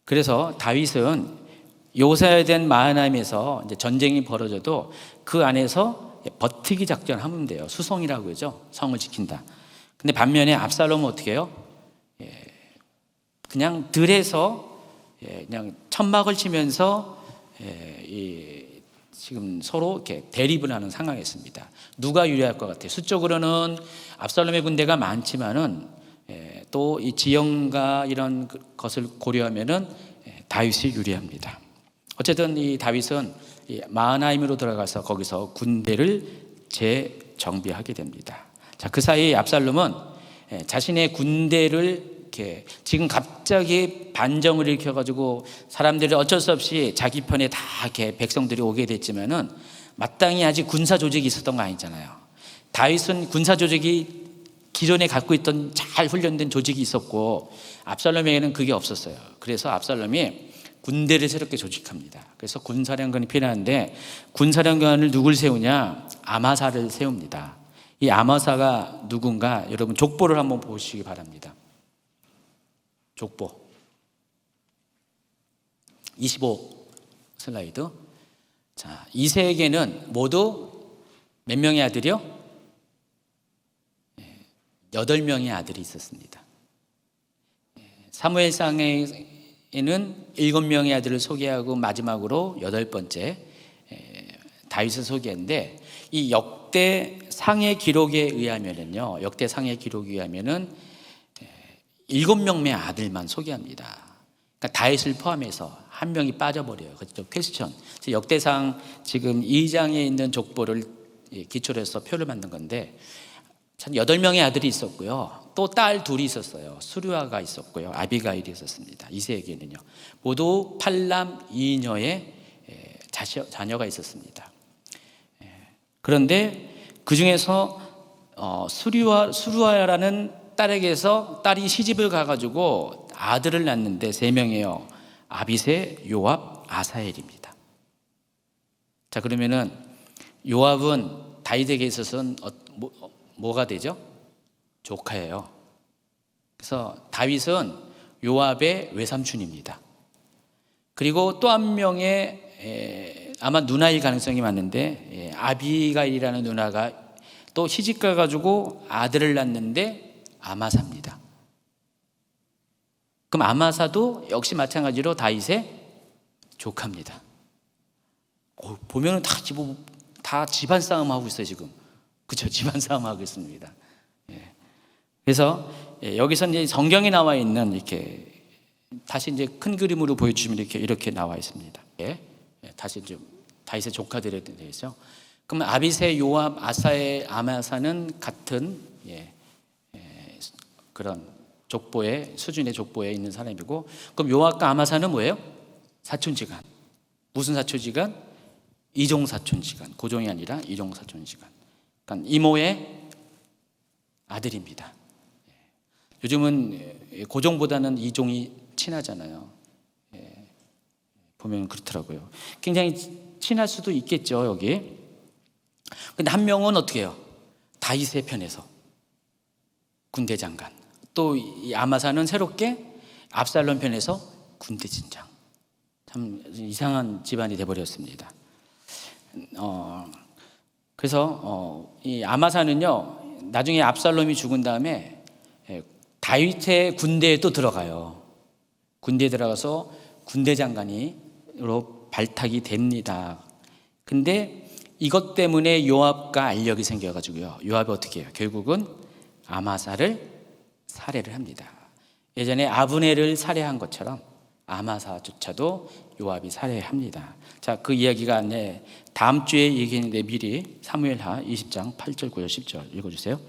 그래서 다윗은 요새된 마하나임에서 이제 전쟁이 벌어져도 그 안에서 버티기 작전을 하면 돼요. 수성이라고 그러죠. 성을 지킨다. 근데 반면에 압살롬은 어떻게 해요? 그냥 들에서 그냥 천막을 치면서 지금 서로 이렇게 대립을 하는 상황이었습니다. 누가 유리할 것 같아요? 수적으로는 압살롬의 군대가 많지만은 또 이 지형과 이런 것을 고려하면은 다윗이 유리합니다. 어쨌든 이 다윗은 마하나임으로 들어가서 거기서 군대를 재정비하게 됩니다. 자, 그 사이 압살롬은 자신의 군대를 이렇게 지금 갑자기 반정을 일으켜가지고 사람들이 어쩔 수 없이 자기 편에 다 이렇게 백성들이 오게 됐지만은 마땅히 아직 군사 조직이 있었던 거 아니잖아요. 다윗은 군사 조직이 기존에 갖고 있던 잘 훈련된 조직이 있었고 압살롬에게는 그게 없었어요. 그래서 압살롬이 군대를 새롭게 조직합니다. 그래서 군사령관이 필요한데 군사령관을 누굴 세우냐? 아마사를 세웁니다. 이 아마사가 누군가 여러분 족보를 한번 보시기 바랍니다. 족보 25 슬라이드. 자, 이세에게는 모두 몇 명의 아들이요? 8명의 아들이 있었습니다. 사무엘상에는 7명의 아들을 소개하고 마지막으로 8번째 다윗을 소개했는데, 이 역대상의 기록에 의하면은요, 7명의 아들만 소개합니다. 그러니까 다윗을 포함해서 한 명이 빠져버려요. 그렇죠? 퀘스천. 역대상 지금 2장에 있는 족보를 기초로 해서 표를 만든 건데, 참 8명의 아들이 있었고요. 또 딸 둘이 있었어요. 수르아가 있었고요. 아비가일이 있었습니다. 이세에게는요. 모두 8남 2녀의 자녀가 있었습니다. 그런데 그 중에서 수르아라는 딸에게서 딸이 시집을 가가지고 아들을 낳는데 3명이에요. 아비새, 요압, 아사엘입니다. 자, 그러면은 요압은 다윗에게 있어서는 뭐가 되죠? 조카예요. 그래서 다윗은 요압의 외삼촌입니다. 그리고 또 한 명의 아마 누나일 가능성이 많은데 아비가일이라는 누나가 또 시집가 가지고 아들을 낳는데 아마사입니다. 그럼 아마사도 역시 마찬가지로 다윗의 조카입니다. 보면은 다 집안 싸움 하고 있어요 지금. 그렇죠? 집안 싸움 하고 있습니다. 그래서 여기서 이제 성경에 나와 있는 이렇게 다시 이제 큰 그림으로 보여주시면 이렇게 나와 있습니다. 다시 이제 다윗의 조카들에 대해서. 그러면 아비새, 요압, 아사엘, 아마사는 같은 그런 족보의 수준의 족보에 있는 사람이고, 그럼 요압과 아마사는 뭐예요? 사촌지간. 무슨 사촌지간? 이종 사촌지간. 고종이 아니라 이종 사촌지간. 그러니까 이모의 아들입니다. 요즘은 고종보다는 이종이 친하잖아요. 보면 그렇더라고요. 굉장히 친할 수도 있겠죠, 여기. 근데 한 명은 어떻게 해요? 다윗의 편에서 군대 장관. 또 이 아마사는 새롭게 압살롬 편에서 군대 진장. 참 이상한 집안이 돼버렸습니다. 그래서 이 아마사는요, 나중에 압살롬이 죽은 다음에 다윗의 군대에 또 들어가요. 군대에 들어가서 군대 장관으로 발탁이 됩니다. 근데 이것 때문에 요압과 알력이 생겨가지고요, 요압이 어떻게 해요? 결국은 아마사를 살해를 합니다. 예전에 아브넬을 살해한 것처럼 아마사조차도 요압이 살해합니다. 자, 그 이야기가 다음 주에 얘기했는데 미리 사무엘하 20장 8절, 9절, 10절 읽어주세요.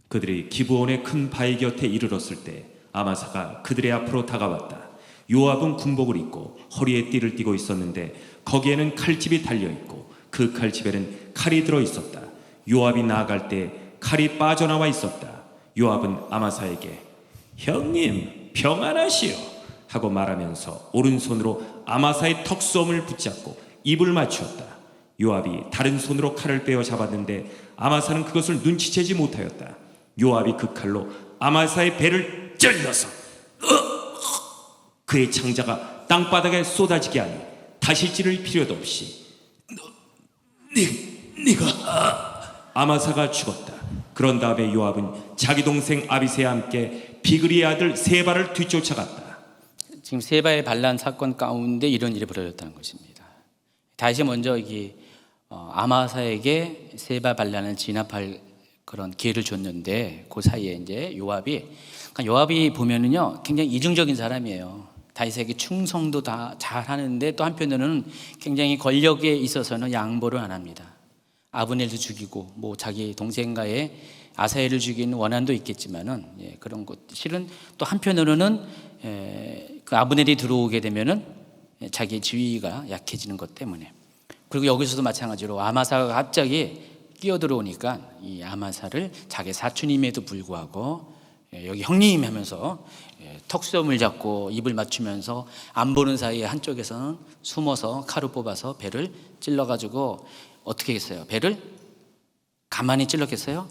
그들이 기브온의 큰 바위 곁에 이르렀을 때 아마사가 그들의 앞으로 다가왔다. 요압은 군복을 입고 허리에 띠를 띠고 있었는데 거기에는 칼집이 달려 있고 그 칼집에는 칼이 들어 있었다. 요압이 나아갈 때 칼이 빠져나와 있었다. 요압은 아마사에게 형님 평안하시오 하고 말하면서 오른손으로 아마사의 턱수염을 붙잡고 입을 맞추었다. 요압이 다른 손으로 칼을 빼어 잡았는데 아마사는 그것을 눈치채지 못하였다. 요압이 그 칼로 아마사의 배를 찔러서 그의 창자가 땅바닥에 쏟아지게 하니 다시 찌를 필요도 없이 네가 아마사가 죽었다. 그런 다음에 요압은 자기 동생 아비새와 함께 비그리의 아들 세바를 뒤쫓아갔다. 지금 세바의 반란 사건 가운데 이런 일이 벌어졌다는 것입니다. 다시 먼저 아마사에게 세바 반란을 진압할 그런 기회를 줬는데 그 사이에 이제 요압이 보면은요 굉장히 이중적인 사람이에요. 다윗에게 충성도 다 잘하는데 또 한편으로는 굉장히 권력에 있어서는 양보를 안 합니다. 아브넬도 죽이고 뭐 자기 동생과의 아사엘을 죽이는 원한도 있겠지만은 그런 것 실은 또 한편으로는 그 아브넬이 들어오게 되면은 자기의 지위가 약해지는 것 때문에 그리고 여기서도 마찬가지로 아마사가 갑자기 끼어들어오니까 이 아마사를 자기 사촌임에도 불구하고 여기 형님 하면서 턱수염을 잡고 입을 맞추면서 안 보는 사이에 한쪽에서는 숨어서 칼을 뽑아서 배를 찔러가지고 어떻게 했어요? 배를 가만히 찔렀겠어요?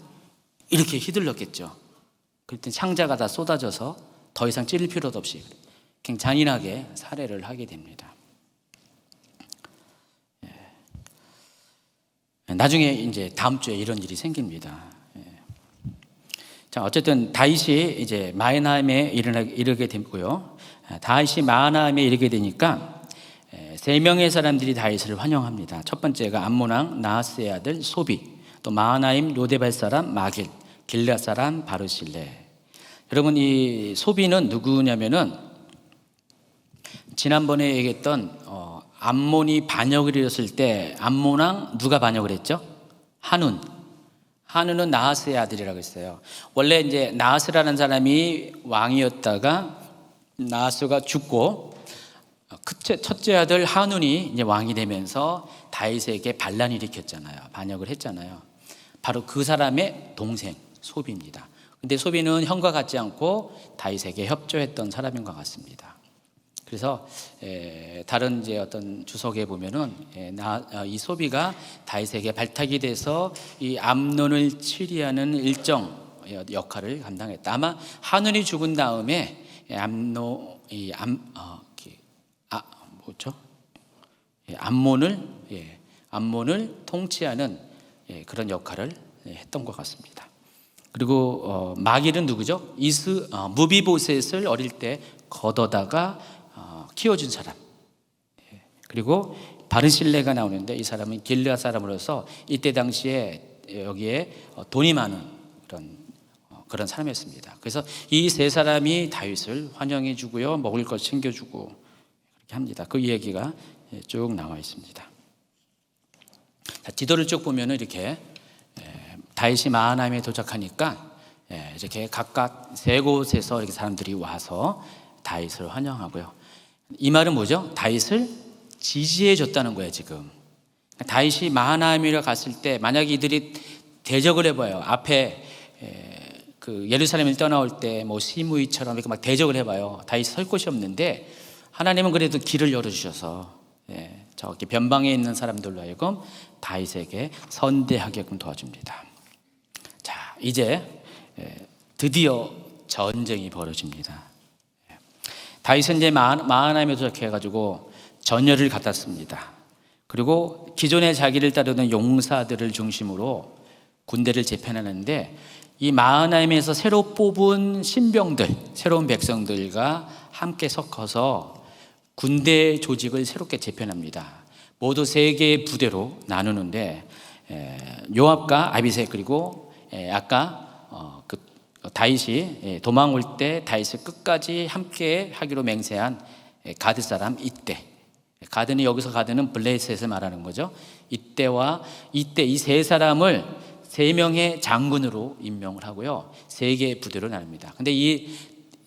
이렇게 휘둘렀겠죠. 그랬더니 창자가 다 쏟아져서 더 이상 찌를 필요도 없이 그냥 잔인하게 살해를 하게 됩니다. 나중에 이제 다음 주에 이런 일이 생깁니다. 자, 어쨌든 다윗이 이제 마하나임에 이르게 됐고요. 다윗이 마하나임에 이르게 되니까 세 명의 사람들이 다윗을 환영합니다. 첫 번째가 암몬 왕 나하스의 아들 소비, 또 마하나임 로데발 사람 마길, 길앗 사람 바르실레. 여러분 이 소비는 누구냐면은 지난번에 얘기했던 암몬이 반역을 일었을 때 암몬 왕 누가 반역을 했죠? 한운은 나하스의 아들이라고 했어요. 원래 이제 나하스라는 사람이 왕이었다가 나하스가 죽고 첫째 아들 한운이 이제 왕이 되면서 다윗에게 반란을 일으켰잖아요. 반역을 했잖아요. 바로 그 사람의 동생 소비입니다. 근데 소비는 형과 같지 않고 다윗에게 협조했던 사람인 것 같습니다. 그래서 다른 이제 어떤 주석에 보면은 이 소비가 다윗에게 발탁이 돼서 이 암논을 치리하는 일정 역할을 감당했다. 아마 한운이 죽은 다음에 암몬을 통치하는 그런 역할을 했던 것 같습니다. 그리고 마길은 누구죠? 무비보셋을 어릴 때 걷어다가 키워준 사람. 그리고 바르실레가 나오는데 이 사람은 길앗 사람으로서 이때 당시에 여기에 돈이 많은 그런 사람이었습니다. 그래서 이 세 사람이 다윗을 환영해 주고요, 먹을 것 챙겨주고 그렇게 합니다. 그 이야기가 쭉 나와 있습니다. 자, 지도를 쭉 보면은 이렇게 다윗이 마하나임에 도착하니까 이렇게 각각 세 곳에서 이렇게 사람들이 와서 다윗을 환영하고요. 이 말은 뭐죠? 다윗을 지지해 줬다는 거예요. 지금 다윗이 마하나임이라 갔을 때 만약에 이들이 대적을 해봐요. 앞에 그 예루살렘을 떠나올 때 뭐 시므이처럼 이렇게 막 대적을 해봐요. 다윗이 설 곳이 없는데 하나님은 그래도 길을 열어주셔서 저기 변방에 있는 사람들로 하여금 다윗에게 선대하게끔 도와줍니다. 자, 이제 드디어 전쟁이 벌어집니다. 다윗은 이제 마하나임에 도착해가지고 전열을 갖다 습니다. 그리고 기존의 자기를 따르는 용사들을 중심으로 군대를 재편하는데 이 마하나임에서 새로 뽑은 신병들, 새로운 백성들과 함께 섞어서 군대 조직을 새롭게 재편합니다. 모두 3개의 부대로 나누는데 요압과 아비새 그리고 아까 다윗이 도망올 때 다윗을 끝까지 함께 하기로 맹세한 가드 사람 이때. 가드는 여기서 가드는 블레셋을 말하는 거죠. 이때 이 세 사람을 3명의 장군으로 임명을 하고요. 3개의 부대로 나눕니다. 근데 이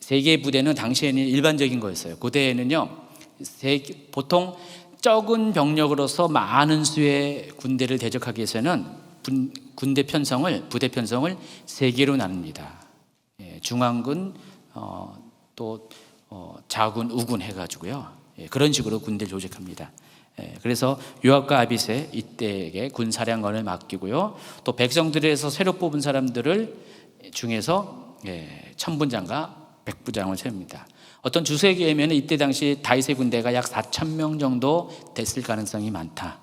세개 부대는 당시에는 일반적인 거였어요. 고대에는요, 보통 적은 병력으로서 많은 수의 군대를 대적하기 위해서는 군대 편성을, 부대 편성을 세 개로 나눕니다. 중앙군, 또 자군, 우군 해가지고요. 그런 식으로 군대를 조직합니다. 그래서 요압과 아비새 이때에게 군사령관을 맡기고요. 또 백성들에서 새로 뽑은 사람들을 중에서 천분장과 백부장을 세웁니다. 어떤 주석에 의하면 이때 당시 다윗의 군대가 약 4,000명 정도 됐을 가능성이 많다.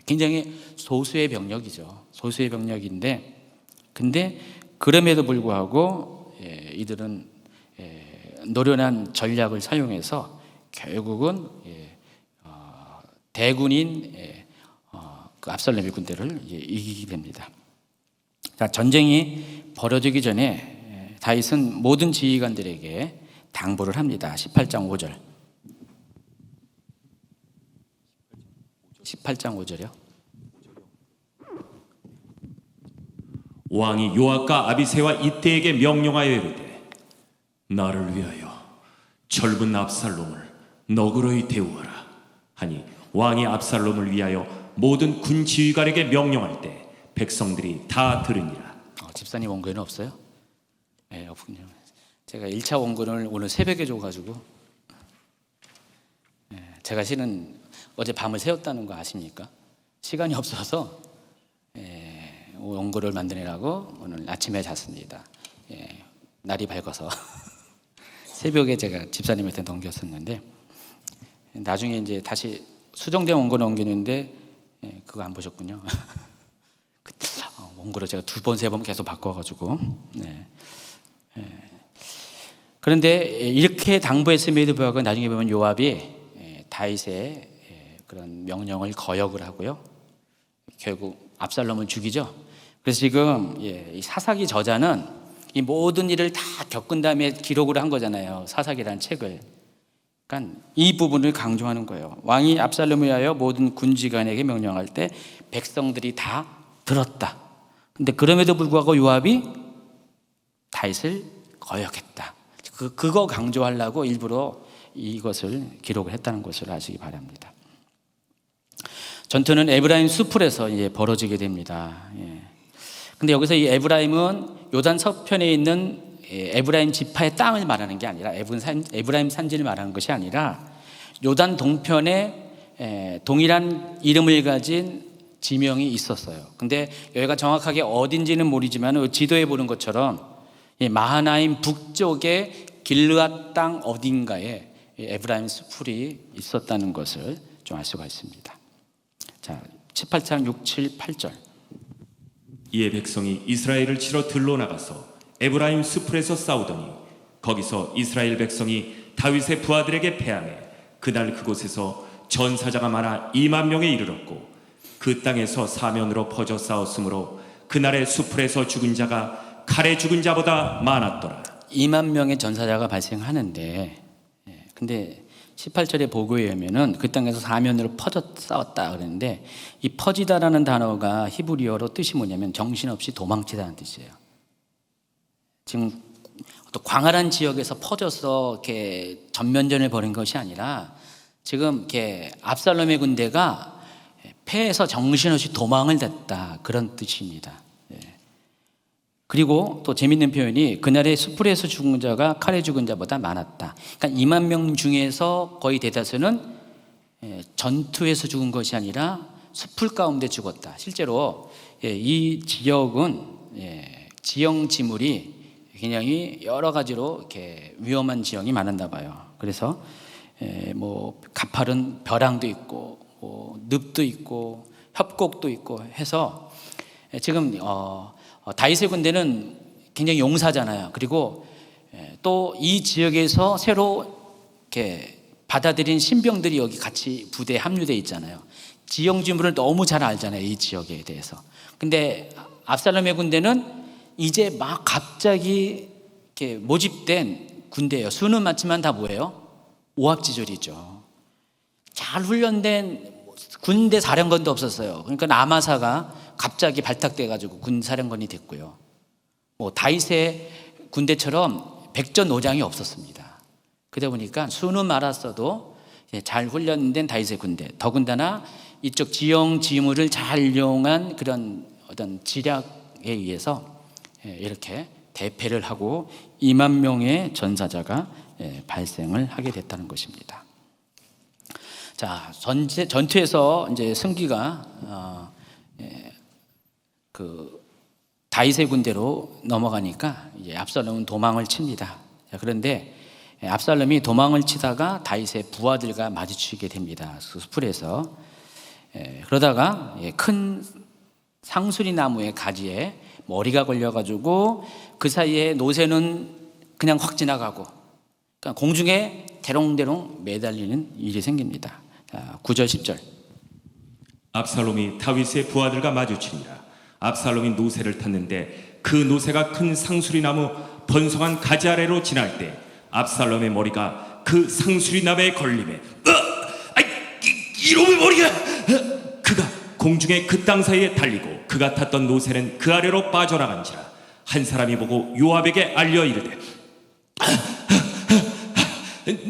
굉장히 소수의 병력이죠. 소수의 병력인데, 근데 그럼에도 불구하고 이들은 노련한 전략을 사용해서 결국은 대군인 그 압살롬의 군대를 이기게 됩니다. 자, 전쟁이 벌어지기 전에 다윗은 모든 지휘관들에게 당부를 합니다. 18장 5절. 18장 5절이요. 왕이 요압과 아비새와 이때에게 명령하여 이르되 나를 위하여 젊은 압살롬을 너그러이 대우하라 하니 왕이 압살롬을 위하여 모든 군 지휘관에게 명령할 때 백성들이 다 들으니라. 집사님 원고에는 없어요? 네, 없군요. 제가 1차 원고를 오늘 새벽에 줘가지고 제가 실은 어제 밤을 새웠다는 거 아십니까? 시간이 없어서 원고를 만드느라고 오늘 아침에 잤습니다. 날이 밝아서 새벽에 제가 집사님한테 넘겼었는데 나중에 이제 다시 수정된 원고를 넘기는데 그거 안 보셨군요. 원고를 제가 2번, 3번 계속 바꿔가지고 그런데 이렇게 당부했음에도 불구하고 나중에 보면 요압이 다윗의 그런 명령을 거역을 하고요. 결국 압살롬을 죽이죠. 그래서 지금 이 사사기 저자는 이 모든 일을 다 겪은 다음에 기록을 한 거잖아요. 사사기라는 책을. 그러니까 이 부분을 강조하는 거예요. 왕이 압살롬을 위하여 모든 군지관에게 명령할 때 백성들이 다 들었다. 근데 그럼에도 불구하고 요압이 다윗을 거역했다. 그거 강조하려고 일부러 이것을 기록을 했다는 것을 아시기 바랍니다. 전투는 에브라임 수풀에서 벌어지게 됩니다. 근데 여기서 이 에브라임은 요단 서편에 있는 에브라임 지파의 땅을 말하는 게 아니라 에브라임 산지를 말하는 것이 아니라 요단 동편에 동일한 이름을 가진 지명이 있었어요. 근데 여기가 정확하게 어딘지는 모르지만 지도에 보는 것처럼 마하나임 북쪽의 길르앗 땅 어딘가에 에브라임 수풀이 있었다는 것을 좀 알 수가 있습니다. 자, 18장 6, 7, 8절. 이에 백성이 이스라엘을 치러 들러 나가서 에브라임 수풀에서 싸우더니 거기서 이스라엘 백성이 다윗의 부하들에게 패하매 그날 그곳에서 전사자가 많아 2만 명에 이르렀고 그 땅에서 사면으로 퍼져 싸웠으므로 그날의 수풀에서 죽은 자가 칼에 죽은 자보다 많았더라. 2만 명의 전사자가 발생하는데 근데 18절의 보고에 의하면은 그 땅에서 사면으로 퍼져 싸웠다 그랬는데 이 퍼지다라는 단어가 히브리어로 뜻이 뭐냐면 정신없이 도망치다는 뜻이에요. 지금 또 광활한 지역에서 퍼져서 이렇게 전면전을 벌인 것이 아니라 지금 이렇게 압살롬의 군대가 패해서 정신없이 도망을 냈다 그런 뜻입니다. 그리고 또 재밌는 표현이 그날의 수풀에서 죽은 자가 칼에 죽은 자보다 많았다. 그러니까 2만 명 중에서 거의 대다수는 전투에서 죽은 것이 아니라 수풀 가운데 죽었다. 실제로 이 지역은 지형 지물이 굉장히 여러 가지로 이렇게 위험한 지형이 많았나 봐요. 그래서 뭐 가파른 벼랑도 있고 늪도 있고 협곡도 있고 해서 지금 다윗의 군대는 굉장히 용사잖아요. 그리고 또 이 지역에서 새로 이렇게 받아들인 신병들이 여기 같이 부대에 합류돼 있잖아요. 지형 지물을 너무 잘 알잖아요. 이 지역에 대해서. 근데 압살롬의 군대는 이제 막 갑자기 이렇게 모집된 군대예요. 수는 많지만 다 뭐예요? 오합지졸이죠. 잘 훈련된 군대 사령관도 없었어요. 그러니까 아마사가 갑자기 발탁돼가지고 군 사령관이 됐고요. 뭐 다윗의 군대처럼 백전노장이 없었습니다. 그러다 보니까 수는 많았어도 잘 훈련된 다윗의 군대, 더군다나 이쪽 지형 지물을 잘 이용한 그런 어떤 지략에 의해서 이렇게 대패를 하고 2만 명의 전사자가 발생을 하게 됐다는 것입니다. 자, 전투에서 이제 승기가 그 다윗의 군대로 넘어가니까 이제 압살롬은 도망을 칩니다. 자, 그런데 압살롬이 도망을 치다가 다윗의 부하들과 마주치게 됩니다. 그 숲에서. 그러다가 큰 상수리 나무의 가지에 머리가 걸려가지고 그 사이에 노새는 그냥 확 지나가고, 그러니까 공중에 대롱대롱 매달리는 일이 생깁니다. 자, 9절 10절. 압살롬이 다윗의 부하들과 마주치니라. 압살롬이 노새를 탔는데 그 노새가 큰 상수리나무 번성한 가지 아래로 지날 때 압살롬의 머리가 그 상수리나무에 걸림에 이놈의 머리가 그가 공중에 그 땅 사이에 달리고 그가 탔던 노새는 그 아래로 빠져나간지라. 한 사람이 보고 요압에게 알려 이르되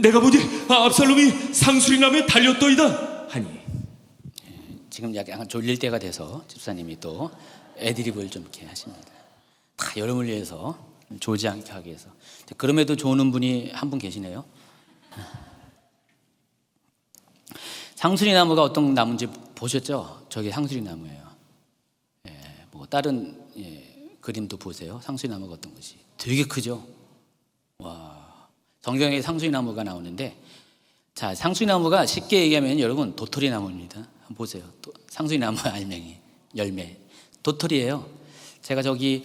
내가 보니 압살롬이 상수리나무에 달렸더이다 하니. 지금 약간 졸릴 때가 돼서 집사님이 또 애드립을 좀 이렇게 하십니다. 다 여러분을 위해서 조지 않게 하기 위해서. 그럼에도 좋은 분이 한 분 계시네요. 상수리나무가 어떤 나무인지 보셨죠? 저게 상수리나무예요. 뭐 다른 그림도 보세요. 상수리나무가 어떤 것이 되게 크죠. 와, 성경에 상수리나무가 나오는데, 자, 상수리나무가 쉽게 얘기하면 여러분 도토리 나무입니다. 한번 보세요. 상수리나무 알맹이 열매 도토리예요. 제가 저기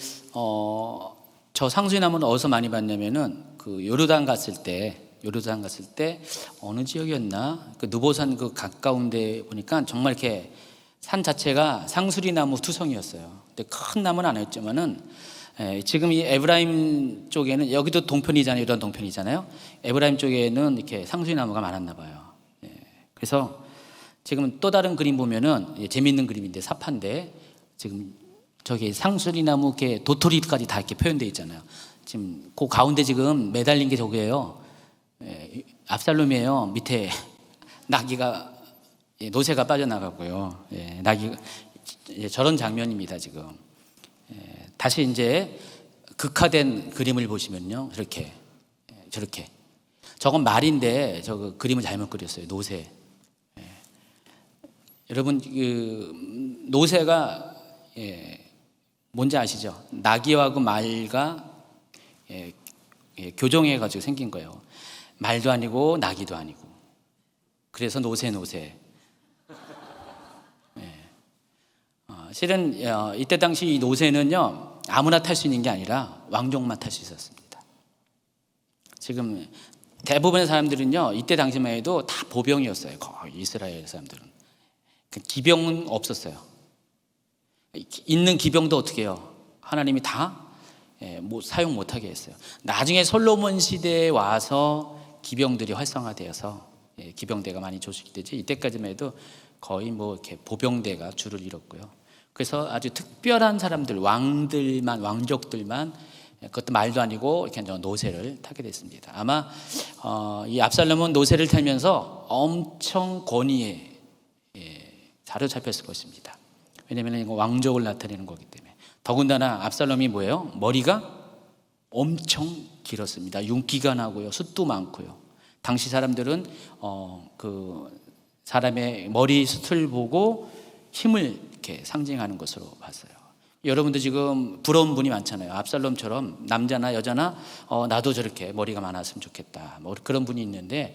저 상수리나무는 어디서 많이 봤냐면은 그 요르단 갔을 때 어느 지역이었나, 그 느보산 그 가까운데 보니까 정말 이렇게 산 자체가 상수리나무 투성이었어요. 근데 큰 나무는 아니었지만은 지금 이 에브라임 쪽에는, 여기도 동편이잖아요. 이런 동편이잖아요. 에브라임 쪽에는 이렇게 상수리나무가 많았나 봐요. 그래서 지금 또 다른 그림 보면은 재미있는 그림인데, 사파인데 지금 저기 상수리나무 이렇게 도토리까지 다 이렇게 표현되어 있잖아요. 지금 그 가운데 지금 매달린 게 저거예요. 압살롬이에요. 밑에 나귀가, 노새가 빠져나가고요. 나귀, 저런 장면입니다. 지금 다시 이제 극화된 그림을 보시면요, 저렇게 저건 말인데 저 그림을 잘못 그렸어요. 노새. 여러분 그 노새가 뭔지 아시죠? 나귀하고 말과 교정해가지고 생긴 거예요. 말도 아니고 나귀도 아니고. 그래서 노새. 실은 이때 당시 이 노새는요, 아무나 탈 수 있는 게 아니라 왕족만 탈 수 있었습니다. 지금 대부분의 사람들은요, 이때 당시만 해도 다 보병이었어요. 거의 이스라엘 사람들은. 기병은 없었어요. 있는 기병도 어떻게 해요? 하나님이 다 사용 못하게 했어요. 나중에 솔로몬 시대에 와서 기병들이 활성화되어서 기병대가 많이 조직되지, 이때까지만 해도 거의 뭐 이렇게 보병대가 주를 이뤘고요. 그래서 아주 특별한 사람들, 왕족들만 그것도 말도 아니고 이렇게 노새를 타게 됐습니다. 아마 이 압살롬은 노새를 타면서 엄청 권위에 사로잡혔을 것입니다. 왜냐하면 이거 왕족을 나타내는 거기 때문에. 더군다나 압살롬이 뭐예요? 머리가 엄청 길었습니다. 윤기가 나고요, 숱도 많고요. 당시 사람들은 그 사람의 머리 숱을 보고 힘을 이렇게 상징하는 것으로 봤어요. 여러분도 지금 부러운 분이 많잖아요. 압살롬처럼 남자나 여자나 나도 저렇게 머리가 많았으면 좋겠다, 뭐 그런 분이 있는데,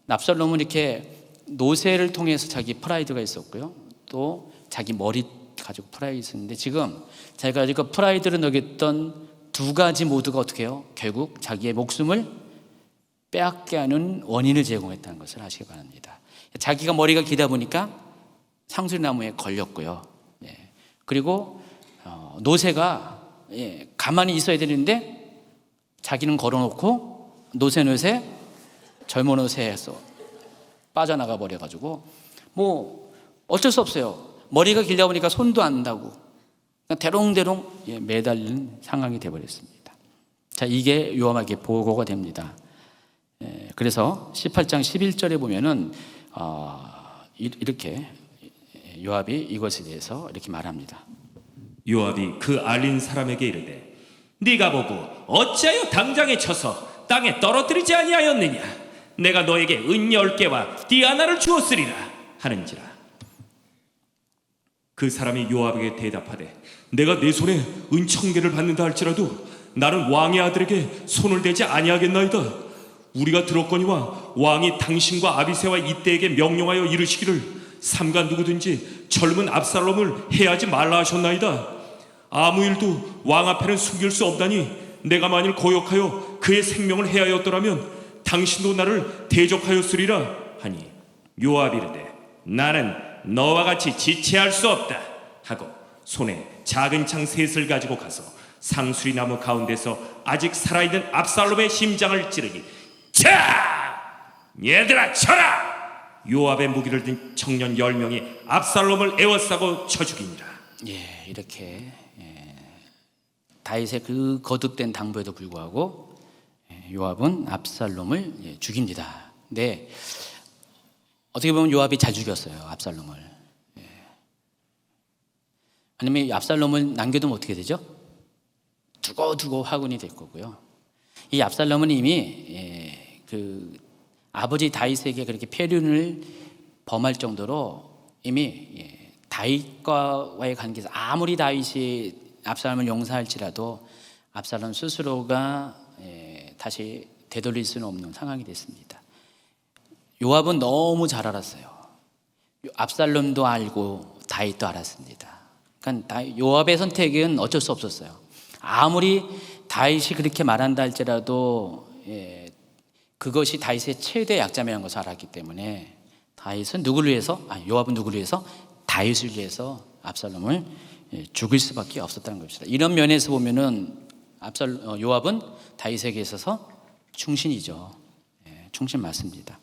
압살롬은 이렇게 노새를 통해서 자기 프라이드가 있었고요, 또 자기 머리 가지고 프라이드 있었는데, 지금 자기가 가지고 프라이드를 여겼던 두 가지 모두가 어떻게 해요? 결국 자기의 목숨을 빼앗게 하는 원인을 제공했다는 것을 아시기 바랍니다. 자기가 머리가 길다 보니까 상수리나무에 걸렸고요. 그리고 노새가 가만히 있어야 되는데 자기는 걸어놓고 노새 젊은 노새에서 빠져나가 버려가지고 뭐 어쩔 수 없어요. 머리가 길다 보니까 손도 안 닿고 대롱대롱 매달리는 상황이 되어버렸습니다. 자, 이게 요압에게 보고가 됩니다. 그래서 18장 11절에 보면은 이렇게 요압이 이것에 대해서 이렇게 말합니다. 요압이 그 알린 사람에게 이르되 네가 보고 어찌하여 당장에 쳐서 땅에 떨어뜨리지 아니하였느냐? 내가 너에게 은 10개와 띠 하나를 주었으리라 하는지라. 그 사람이 요압에게 대답하되 내가 내 손에 은 1000개를 받는다 할지라도 나는 왕의 아들에게 손을 대지 아니하겠나이다. 우리가 들었거니와 왕이 당신과 아비새와 이때에게 명령하여 이르시기를 삼가 누구든지 젊은 압살롬을 해하지 말라 하셨나이다. 아무 일도 왕 앞에는 숨길 수 없다니 내가 만일 거역하여 그의 생명을 해하였더라면 당신도 나를 대적하였으리라 하니 요압이 이르되 나는 너와 같이 지체할 수 없다 하고 손에 작은 창 셋을 가지고 가서 상수리 나무 가운데서 아직 살아있는 압살롬의 심장을 찌르니 자! 얘들아 쳐라! 요압의 무기를 든 청년 10명이 압살롬을 에워싸고 쳐 죽이니라. 이렇게 다윗의 그 거듭된 당부에도 불구하고 요압은 압살롬을 죽입니다. 근데 어떻게 보면 요압이 잘 죽였어요, 압살롬을. 아니면 압살롬을 남겨두면 어떻게 되죠? 두고 화군이 될 거고요. 이 압살롬은 이미 그 아버지 다윗에게 그렇게 패륜을 범할 정도로 이미 다윗과의 관계에서 아무리 다윗이 압살롬을 용서할지라도 압살롬 스스로가 다시 되돌릴 수는 없는 상황이 됐습니다. 요압은 너무 잘 알았어요. 압살롬도 알고 다윗도 알았습니다. 그러니까 요압의 선택은 어쩔 수 없었어요. 아무리 다윗이 그렇게 말한다 할지라도 그것이 다윗의 최대 약점이라는 것을 알았기 때문에 다윗은 누구를 위해서? 요압은 누구를 위해서? 다윗을 위해서 압살롬을 죽일 수밖에 없었다는 것입니다. 이런 면에서 보면은 요압은 다윗에게 있어서 충신이죠. 충신 맞습니다.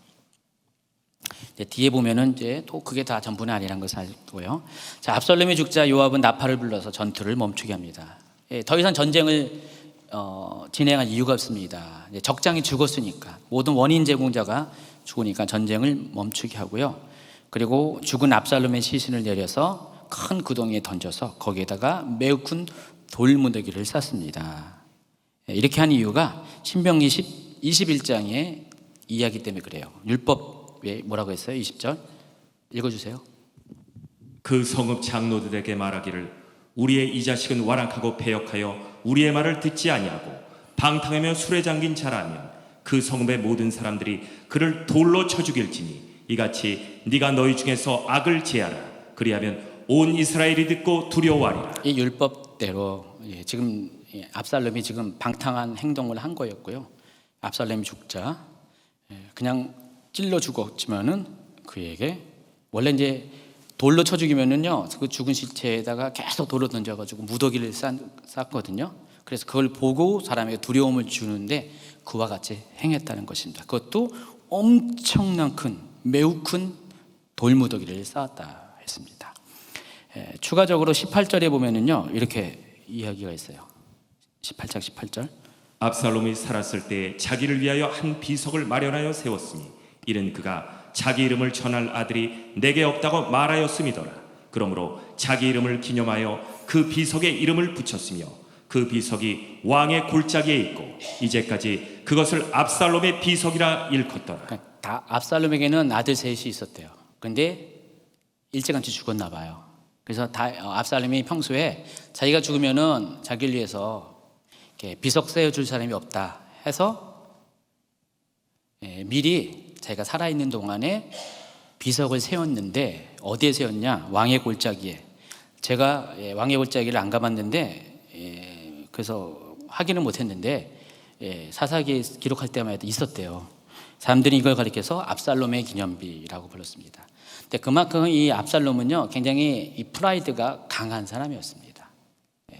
뒤에 보면은 이제 또 그게 다 전부는 아니라는 것을 알고요. 자, 압살롬이 죽자 요압은 나팔을 불러서 전투를 멈추게 합니다. 더 이상 전쟁을 진행할 이유가 없습니다. 적장이 죽었으니까, 모든 원인 제공자가 죽으니까 전쟁을 멈추게 하고요. 그리고 죽은 압살롬의 시신을 내려서 큰 구덩이에 던져서 거기에다가 매우 큰 돌무더기를 쌓습니다. 이렇게 한 이유가 신명기 21장의 이야기 때문에 그래요. 율법에 뭐라고 했어요? 20절 읽어주세요. 그 성읍 장로들에게 말하기를 우리의 이 자식은 완악하고 패역하여 우리의 말을 듣지 아니하고 방탕하며 술에 잠긴 자라면 그 성읍의 모든 사람들이 그를 돌로 쳐 죽일지니 이같이 네가 너희 중에서 악을 제하라. 그리하면 온 이스라엘이 듣고 두려워하리라. 이 율법대로 지금 압살롬이 지금 방탕한 행동을 한 거였고요. 압살롬이 죽자 그냥 찔러 죽었지만은 그에게 원래 이제 돌로 쳐 죽이면은요 그 죽은 시체에다가 계속 돌로 던져가지고 무더기를 쌓거든요. 그래서 그걸 보고 사람에게 두려움을 주는데 그와 같이 행했다는 것입니다. 그것도 엄청난 큰 매우 큰 돌무더기를 쌓았다 했습니다. 추가적으로 18절에 보면은요 이렇게 이야기가 있어요. 18장 18절. 압살롬이 살았을 때 자기를 위하여 한 비석을 마련하여 세웠으니 이는 그가 자기 이름을 전할 아들이 내게 없다고 말하였음이더라. 그러므로 자기 이름을 기념하여 그 비석에 이름을 붙였으며 그 비석이 왕의 골짜기에 있고 이제까지 그것을 압살롬의 비석이라 일컫더라. 그러니까 압살롬에게는 아들 셋이 있었대요. 그런데 일찌감치 죽었나 봐요. 그래서 압살롬이 평소에 자기가 죽으면은 자기를 위해서 이렇게 비석 세워줄 사람이 없다 해서 미리 자기가 살아있는 동안에 비석을 세웠는데 어디에 세웠냐? 왕의 골짜기에. 제가 왕의 골짜기를 안 가봤는데 그래서 확인을 못했는데 사사기에 기록할 때마다 있었대요. 사람들이 이걸 가리켜서 압살롬의 기념비라고 불렀습니다. 근데 그만큼 이 압살롬은요 굉장히 이 프라이드가 강한 사람이었습니다.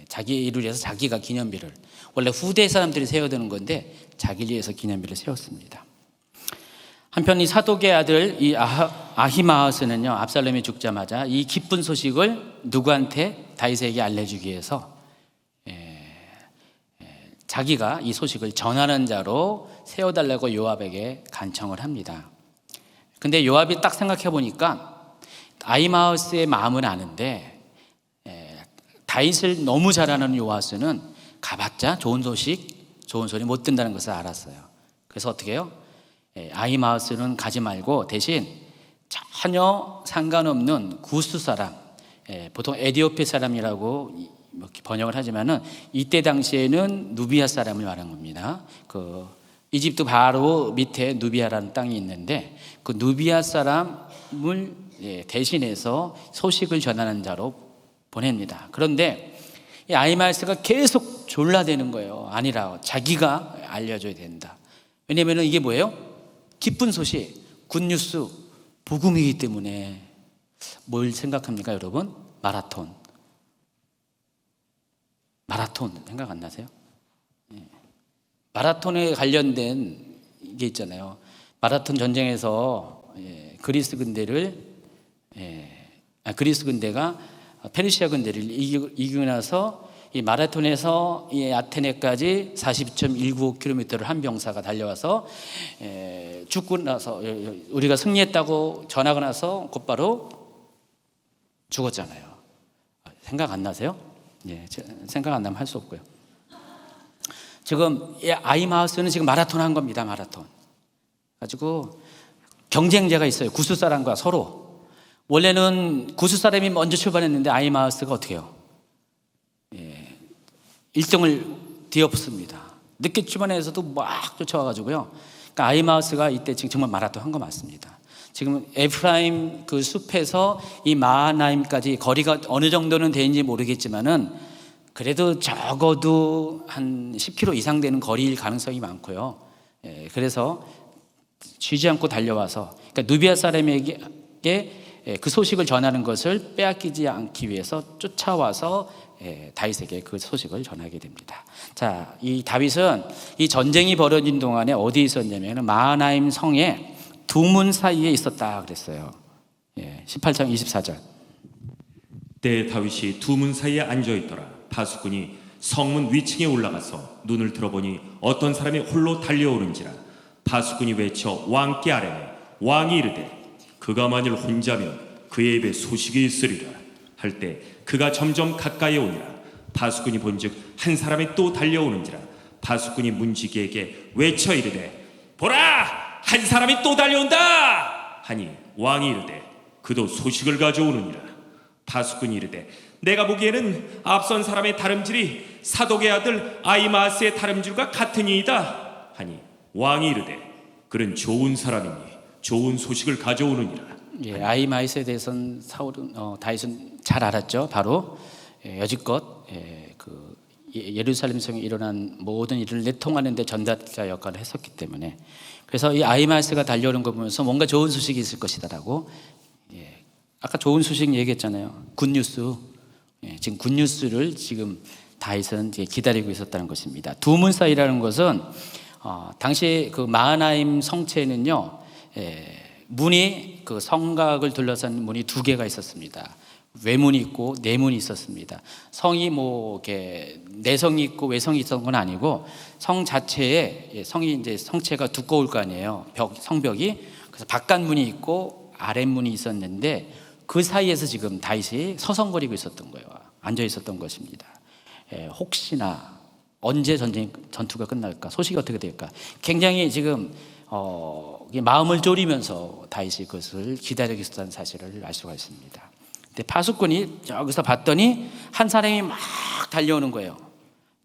자기 일을 위해서 자기가 기념비를 원래 후대 사람들이 세워두는 건데 자기를 위해서 기념비를 세웠습니다. 한편 이 사독의 아들 이 아히마아스는요 압살롬이 죽자마자 이 기쁜 소식을 누구한테? 다윗에게 알려주기 위해서 자기가 이 소식을 전하는 자로 세워달라고 요압에게 간청을 합니다. 근데 요압이 딱 생각해 보니까 아히마아스의 마음은 아는데 다윗을 너무 잘 아는 요아스는 가봤자 좋은 소리 못 듣는다는 것을 알았어요. 그래서 어떻게 해요? 아히마아스는 가지 말고 대신 전혀 상관없는 구스 사람, 보통 에디오피 사람이라고 이렇게 번역을 하지만은 이때 당시에는 누비아 사람을 말한 겁니다. 그 이집트 바로 밑에 누비아라는 땅이 있는데 그 누비아 사람을 대신해서 소식을 전하는 자로 보냅니다. 그런데 이 아히마아스가 계속 졸라대는 거예요. 아니라 자기가 알려줘야 된다. 왜냐하면 이게 뭐예요? 기쁜 소식, 굿뉴스, 복음이기 때문에. 뭘 생각합니까, 여러분? 마라톤 생각 안 나세요? 마라톤에 관련된 게 있잖아요. 마라톤 전쟁에서 그리스 군대가 페르시아 군대를 이기고 나서 이 마라톤에서 이 아테네까지 40.195km를 한 병사가 달려와서 죽고 나서 우리가 승리했다고 전하고 나서 곧바로 죽었잖아요. 생각 안 나세요? 생각 안 나면 할 수 없고요. 지금 아히마아스는 지금 마라톤 한 겁니다. 마라톤 가지고 경쟁자가 있어요. 구스 사람과 서로. 원래는 구스 사람이 먼저 출발했는데 아히마아스가 어떻게 해요? 1등을 뒤엎습니다. 늦게 출발해서도 막 쫓아와가지고요. 그러니까 아히마아스가 이때 지금 정말 마라톤 한 거 맞습니다. 지금 에프라임 그 숲에서 이 마하나임까지 거리가 어느 정도는 되는지 모르겠지만은 그래도 적어도 한 10km 이상 되는 거리일 가능성이 많고요. 그래서 쉬지 않고 달려와서 그러니까 누비아 사람에게 그 소식을 전하는 것을 빼앗기지 않기 위해서 쫓아와서 다윗에게 그 소식을 전하게 됩니다. 자, 이 다윗은 이 전쟁이 벌어진 동안에 어디 있었냐면 마하나임 성에 두 문 사이에 있었다 그랬어요. 18장 24절. 때에 다윗이 두 문 사이에 앉아 있더라. 파수꾼이 성문 위층에 올라가서 눈을 들어보니 어떤 사람이 홀로 달려오는지라. 파수꾼이 외쳐 왕께 아뢰매 왕이 이르되 그가 만일 혼자면 그의 입에 소식이 있으리라 할 때 그가 점점 가까이 오니라. 파수꾼이 본즉 한 사람이 또 달려오는지라. 파수꾼이 문지기에게 외쳐 이르되 보라 한 사람이 또 달려온다 하니 왕이 이르되 그도 소식을 가져오느니라. 파수꾼이 이르되 내가 보기에는 앞선 사람의 다름질이 사독의 아들 아히마아스의 다름질과 같으니이다 하니 왕이 이르되 그는 좋은 사람이니 좋은 소식을 가져오느니라. 아히마아스에 대해서는 다윗은 잘 알았죠. 바로 여지껏 그 예루살렘 성에 일어난 모든 일을 내통하는 데 전달자 역할을 했었기 때문에 그래서 이 아히마아스가 달려오는 거 보면서 뭔가 좋은 소식이 있을 것이다라고 아까 좋은 소식 얘기했잖아요. 굿뉴스. 지금 굿뉴스를 지금 다윗은 이제 기다리고 있었다는 것입니다. 두 문 사이라는 것은 당시 그 마하나임 성체에는요 문이 그 성곽을 둘러싼 문이 두 개가 있었습니다. 외문이 있고 내문이 있었습니다. 성이 뭐 이렇게 내성이 있고 외성이 있었던 건 아니고 성 자체에 성이 이제 성체가 두꺼울 거 아니에요. 성벽이. 그래서 바깥문이 있고 아랫문이 있었는데 그 사이에서 지금 다윗이 서성거리고 있었던 거예요. 앉아 있었던 것입니다. 혹시나 언제 전투가 끝날까? 소식이 어떻게 될까? 굉장히 지금 마음을 졸이면서 다윗이 그것을 기다리고 있었다는 사실을 알 수가 있습니다. 근데 파수꾼이 여기서 봤더니 한 사람이 막 달려오는 거예요.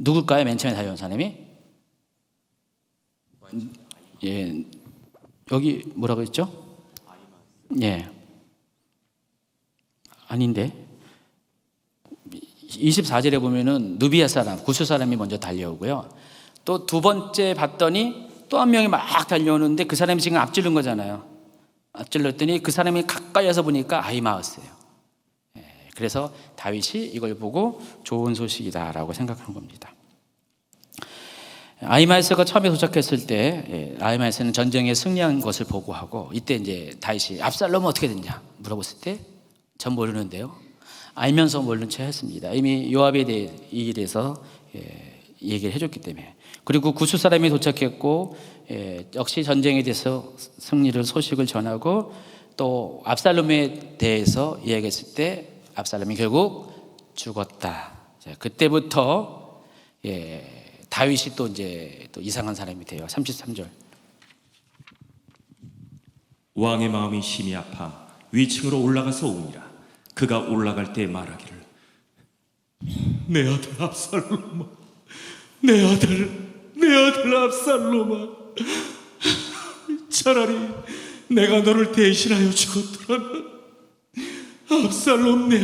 누굴까요? 맨 처음에 달려온 사람이? 여기 뭐라고 했죠? 아닌데 24절에 보면은 누비아 사람, 구스 사람이 먼저 달려오고요. 또 두 번째 봤더니 또 한 명이 막 달려오는데 그 사람이 지금 앞지른 거잖아요. 앞질렀더니 그 사람이 가까이 와서 보니까 아히마아스예요. 그래서 다윗이 이걸 보고 좋은 소식이다라고 생각한 겁니다. 아히마아스가 처음에 도착했을 때 아히마아스는 전쟁에 승리한 것을 보고하고 이때 이제 다윗이 압살롬은 어떻게 됐냐 물어봤을 때 전 모르는데요. 알면서 모른 체 했습니다. 이미 요압에 대해 이 일에서 얘기를 해줬기 때문에. 그리고 구스 사람이 도착했고 역시 전쟁에 대해서 승리를 소식을 전하고 또 압살롬에 대해서 이야기했을 때 압살롬이 결국 죽었다. 자, 그때부터 다윗이 또 이제 또 이상한 사람이 돼요. 33절. 왕의 마음이 심히 아파 위층으로 올라가서 오니라. 그가 올라갈 때 말하기를 내 아들 압살롬아, 내 아들 압살롬아, 차라리 내가 너를 대신하여 죽었더라면 압살롬 내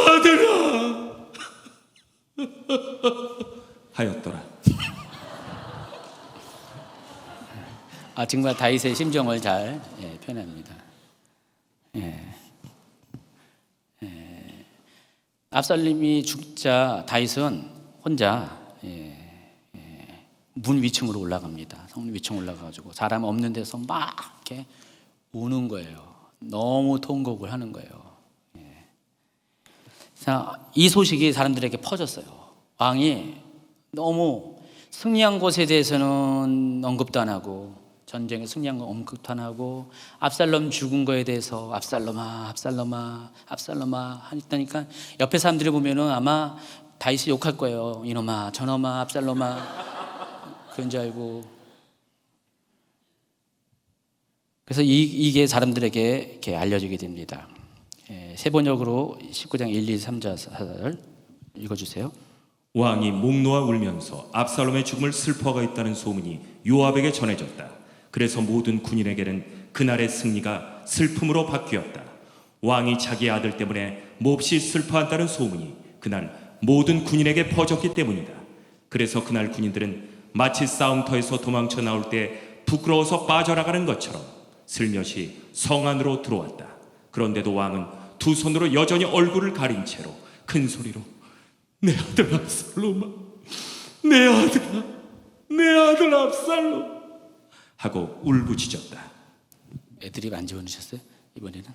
아들아 하였더라. 정말 다윗의 심정을 잘 표현합니다. 압살롬이 죽자 다윗은 혼자 문 위층으로 올라갑니다. 성 위층 올라가가지고 사람 없는 데서 막 이렇게 우는 거예요. 너무 통곡을 하는 거예요. 자, 이 소식이 사람들에게 퍼졌어요. 왕이 너무 승리한 것에 대해서는 언급도 안 하고 전쟁에 승리한 거 언급도 안 하고 압살롬 죽은 거에 대해서 압살롬아 하니까 옆에 사람들이 보면은 아마 다윗이 욕할 거예요. 이놈아 저놈아 압살롬아 그런 줄 알고. 그래서 이게 사람들에게 이렇게 알려지게 됩니다. 세번역으로 19장 1, 2, 3, 4절 읽어주세요. 왕이 목 놓아 울면서 압살롬의 죽음을 슬퍼하고 있다는 소문이 요압에게 전해졌다. 그래서 모든 군인에게는 그날의 승리가 슬픔으로 바뀌었다. 왕이 자기 아들 때문에 몹시 슬퍼한다는 소문이 그날 모든 군인에게 퍼졌기 때문이다. 그래서 그날 군인들은 마치 싸움터에서 도망쳐 나올 때 부끄러워서 빠져나가는 것처럼 슬며시 성 안으로 들어왔다. 그런데도 왕은 두 손으로 여전히 얼굴을 가린 채로 큰 소리로 내 아들 압살롬아, 내 아들 압살롬 하고 울부짖었다. 애들이 안 지원하셨어요? 이번에는?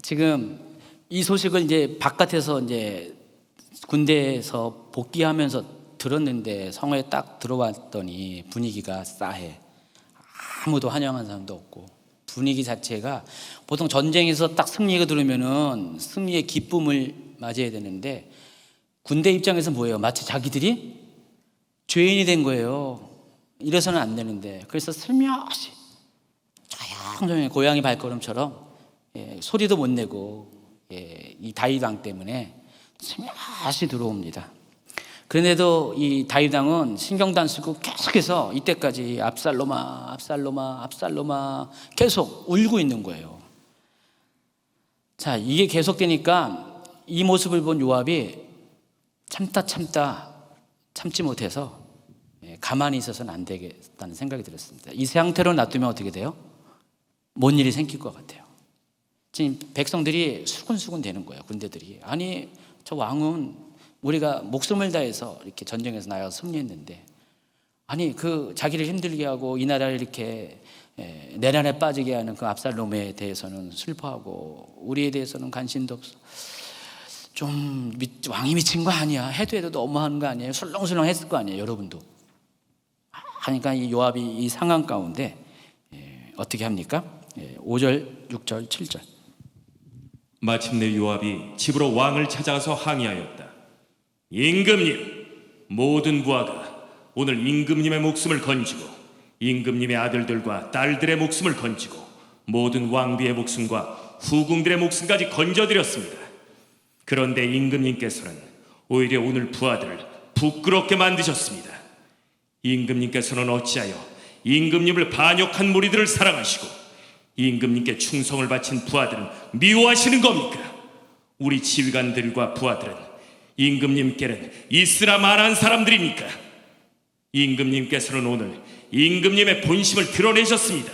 지금 이 소식을 이제 바깥에서 이제 군대에서 복귀하면서 들었는데 성에 딱 들어왔더니 분위기가 싸해. 아무도 환영한 사람도 없고 분위기 자체가 보통 전쟁에서 딱 승리가 들으면은 승리의 기쁨을 맞이해야 되는데 군대 입장에서 뭐예요? 마치 자기들이 죄인이 된 거예요. 이래서는 안 되는데 그래서 슬며시 조용조용 고양이 발걸음처럼 소리도 못 내고 이 다윗 왕 때문에 슬며시 들어옵니다. 그런데도 이 다윗 왕은 신경도 안 쓰고 계속해서 이때까지 압살롬아 계속 울고 있는 거예요. 자, 이게 계속되니까 이 모습을 본 요압이 참지 못해서 가만히 있어서는 안 되겠다는 생각이 들었습니다. 이 상태로 놔두면 어떻게 돼요? 뭔 일이 생길 것 같아요. 지금 백성들이 수군수군 되는 거예요. 군대들이. 아니 저 왕은 우리가 목숨을 다해서 이렇게 전쟁에서 나가서 승리했는데 아니 그 자기를 힘들게 하고 이 나라를 이렇게 내란에 빠지게 하는 그 압살롬에 대해서는 슬퍼하고 우리에 대해서는 관심도 없어. 좀 왕이 미친 거 아니야? 해도 너무하는 거 아니에요? 술렁술렁 했을 거 아니에요? 여러분도. 하니까 이 요압이 이 상황 가운데 어떻게 합니까? 5절, 6절, 7절. 마침내 요압이 집으로 왕을 찾아가서 항의하였다. 임금님, 모든 부하가 오늘 임금님의 목숨을 건지고 임금님의 아들들과 딸들의 목숨을 건지고 모든 왕비의 목숨과 후궁들의 목숨까지 건져드렸습니다. 그런데 임금님께서는 오히려 오늘 부하들을 부끄럽게 만드셨습니다. 임금님께서는 어찌하여 임금님을 반역한 무리들을 사랑하시고 임금님께 충성을 바친 부하들은 미워하시는 겁니까? 우리 지휘관들과 부하들은 임금님께는 있으나 마나한 사람들입니까? 임금님께서는 오늘 임금님의 본심을 드러내셨습니다.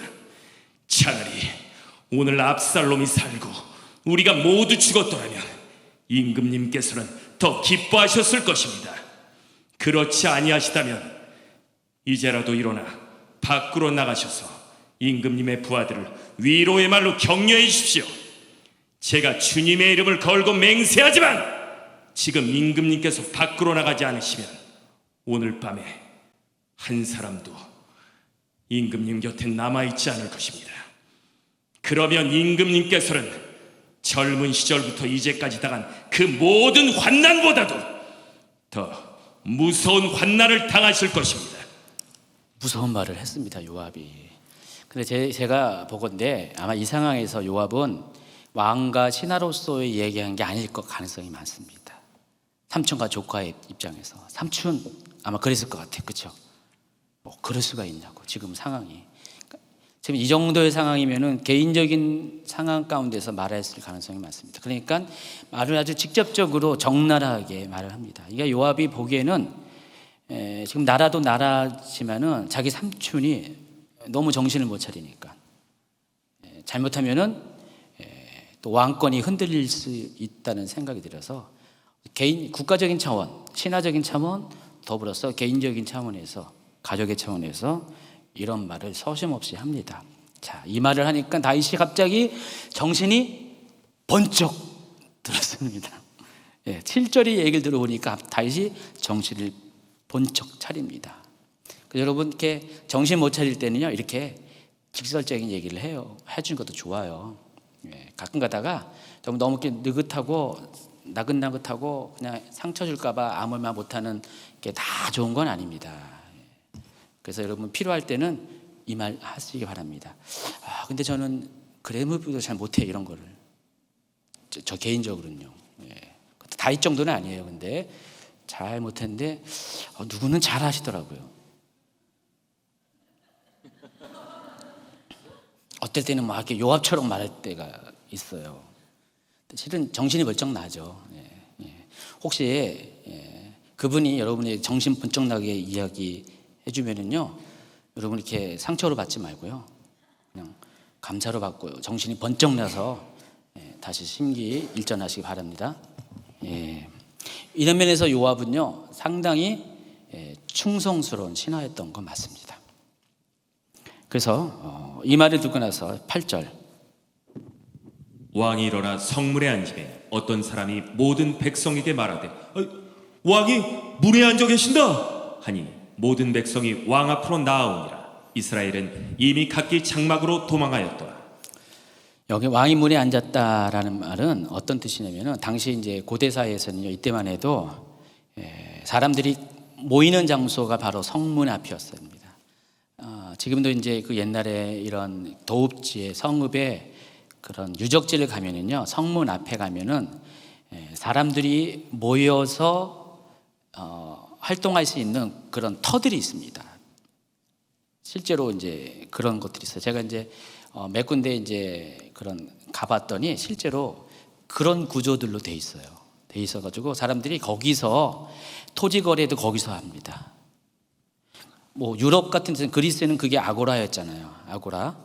차라리 오늘 압살롬이 살고 우리가 모두 죽었더라면 임금님께서는 더 기뻐하셨을 것입니다. 그렇지 아니하시다면 이제라도 일어나 밖으로 나가셔서 임금님의 부하들을 위로의 말로 격려해 주십시오. 제가 주님의 이름을 걸고 맹세하지만 지금 임금님께서 밖으로 나가지 않으시면 오늘 밤에 한 사람도 임금님 곁에 남아있지 않을 것입니다. 그러면 임금님께서는 젊은 시절부터 이제까지 당한 그 모든 환난보다도 더 무서운 환난을 당하실 것입니다. 무서운 말을 했습니다, 요압이. 근데 제가 보건대 아마 이 상황에서 요압은 왕과 신하로서의 얘기한 게 아닐 것 가능성이 많습니다. 삼촌과 조카의 입장에서 삼촌 아마 그랬을 것 같아요, 그렇죠? 뭐 그럴 수가 있냐고 지금 상황이. 지금 이 정도의 상황이면은 개인적인 상황 가운데서 말했을 가능성이 많습니다. 그러니까 말을 아주 직접적으로 적나라하게 말을 합니다. 그러니까 요압이 보기에는 지금 나라도 나라지만은 자기 삼촌이 너무 정신을 못 차리니까 잘못하면은 또 왕권이 흔들릴 수 있다는 생각이 들어서 국가적인 차원, 신화적인 차원, 더불어서 개인적인 차원에서 가족의 차원에서 이런 말을 서슴없이 합니다. 자, 이 말을 하니까 다윗이 갑자기 정신이 번쩍 들었습니다. 7절의 얘기를 들어보니까 다윗이 정신을 번쩍 차립니다. 여러분 이렇게 정신 못 차릴 때는요 이렇게 직설적인 얘기를 해주는 것도 좋아요. 가끔 가다가 너무 이렇게 느긋하고 나긋나긋하고 그냥 상처 줄까봐 아무 말 못하는 게 다 좋은 건 아닙니다. 그래서 여러분 필요할 때는 이 말 하시기 바랍니다. 근데 저는 그래도 잘 못해 이런 거를 저 개인적으로는요. 다윗 정도는 아니에요. 근데 잘 못했는데 누구는 잘 하시더라고요. 어떨 때는 막 이렇게 요압처럼 말할 때가 있어요. 실은 정신이 벌쩍 나죠. 혹시 그분이 여러분이 정신 번쩍 나게 이야기해 주면은요, 여러분 이렇게 상처로 받지 말고요, 그냥 감사로 받고 정신이 번쩍 나서 다시 심기 일전하시기 바랍니다. 이런 면에서 요압은요 상당히 충성스러운 신하였던 건 맞습니다. 그래서 이 말을 듣고 나서 8절 왕이 일어나 성문에 앉으매 어떤 사람이 모든 백성에게 말하되 왕이 문에 앉아 계신다 하니 모든 백성이 왕 앞으로 나아오니라. 이스라엘은 이미 각기 장막으로 도망하였더라. 여기 왕이 문에 앉았다라는 말은 어떤 뜻이냐면은 당시 이제 고대 사회에서는요 이때만 해도 사람들이 모이는 장소가 바로 성문 앞이었습니다. 지금도 이제 그 옛날에 이런 도읍지에 성읍에 그런 유적지를 가면은요 성문 앞에 가면은 사람들이 모여서 활동할 수 있는 그런 터들이 있습니다. 실제로 이제 그런 것들이 있어요. 제가 이제 몇 군데 이제 그런 가봤더니 실제로 그런 구조들로 돼 있어요. 돼 있어가지고 사람들이 거기서 토지 거래도 거기서 합니다. 뭐 유럽 같은 데는 그리스에는 그게 아고라였잖아요. 아고라.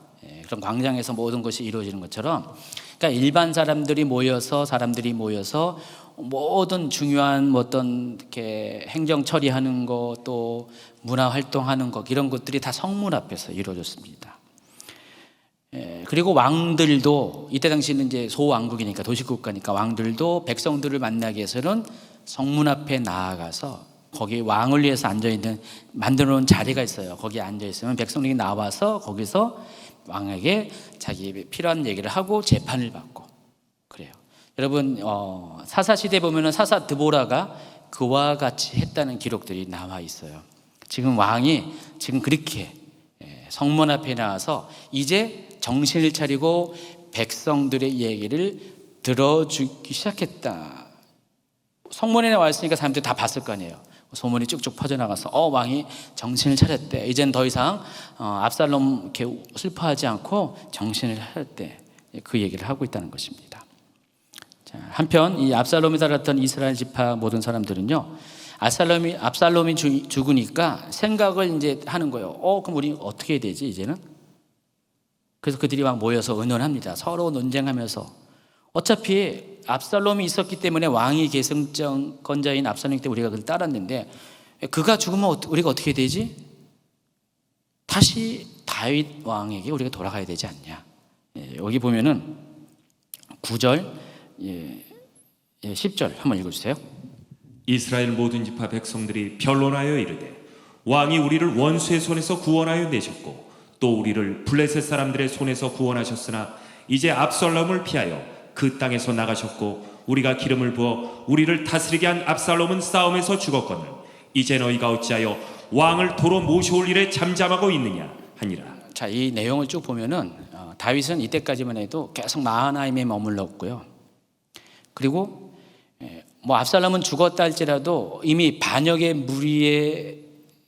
그런 광장에서 모든 것이 이루어지는 것처럼, 그러니까 일반 사람들이 모여서 모든 중요한 어떤 이렇게 행정 처리하는 거, 또 문화 활동하는 거 이런 것들이 다 성문 앞에서 이루어졌습니다. 그리고 왕들도 이때 당시는 이제 소왕국이니까 도시국가니까 왕들도 백성들을 만나기 위해서는 성문 앞에 나아가서 거기 왕을 위해서 앉아있는 만들어 놓은 자리가 있어요. 거기에 앉아있으면 백성들이 나와서 거기서 왕에게 자기 필요한 얘기를 하고 재판을 받고 그래요. 여러분 사사시대 보면은 사사 드보라가 그와 같이 했다는 기록들이 나와 있어요. 지금 왕이 지금 그렇게 성문 앞에 나와서 이제 정신을 차리고 백성들의 얘기를 들어주기 시작했다. 성문에 나와 있으니까 사람들이 다 봤을 거 아니에요. 소문이 쭉쭉 퍼져나가서 왕이 정신을 차렸대. 이젠 더 이상 압살롬 이렇게 슬퍼하지 않고 정신을 차렸대. 그 얘기를 하고 있다는 것입니다. 자, 한편 이 압살롬이 살았던 이스라엘 지파 모든 사람들은요, 압살롬이 죽으니까 생각을 이제 하는 거예요. 그럼 우리 어떻게 해야 되지 이제는? 그래서 그들이 막 모여서 의논합니다. 서로 논쟁하면서 어차피 압살롬이 있었기 때문에 왕이 계승권자인 압살롬 때문에 우리가 그를 따랐는데 그가 죽으면 우리가 어떻게 해야 되지? 다시 다윗 왕에게 우리가 돌아가야 되지 않냐. 여기 보면은 9절 10절 한번 읽어주세요. 이스라엘 모든 지파 백성들이 변론하여 이르되 왕이 우리를 원수의 손에서 구원하여 내셨고 또 우리를 블레셋 사람들의 손에서 구원하셨으나 이제 압살롬을 피하여 그 땅에서 나가셨고 우리가 기름을 부어 우리를 다스리게 한 압살롬은 싸움에서 죽었거늘 이제 너희가 어찌하여 왕을 도로 모셔올 일에 잠잠하고 있느냐 하니라. 자, 이 내용을 쭉 보면은 다윗은 이때까지만 해도 계속 마하나임에 머물렀고요. 그리고 뭐 압살롬은 죽었다 할지라도 이미 반역의 무리에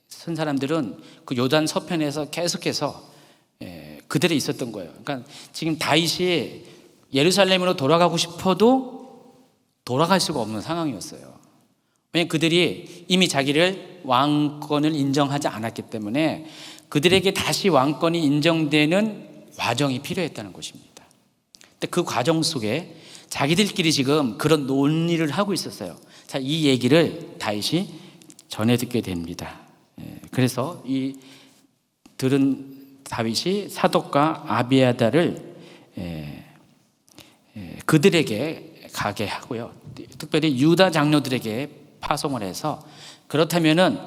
선 사람들은 그 요단 서편에서 계속해서 그들에 있었던 거예요. 그러니까 지금 다윗이 예루살렘으로 돌아가고 싶어도 돌아갈 수가 없는 상황이었어요. 왜냐하면 그들이 이미 자기를 왕권을 인정하지 않았기 때문에 그들에게 다시 왕권이 인정되는 과정이 필요했다는 것입니다. 근데 그 과정 속에 자기들끼리 지금 그런 논의를 하고 있었어요. 자, 이 얘기를 다윗이 전해 듣게 됩니다. 그래서 이 들은 다윗이 사독과 아비아다를 그들에게 가게 하고요. 특별히 유다 장로들에게 파송을 해서 그렇다면은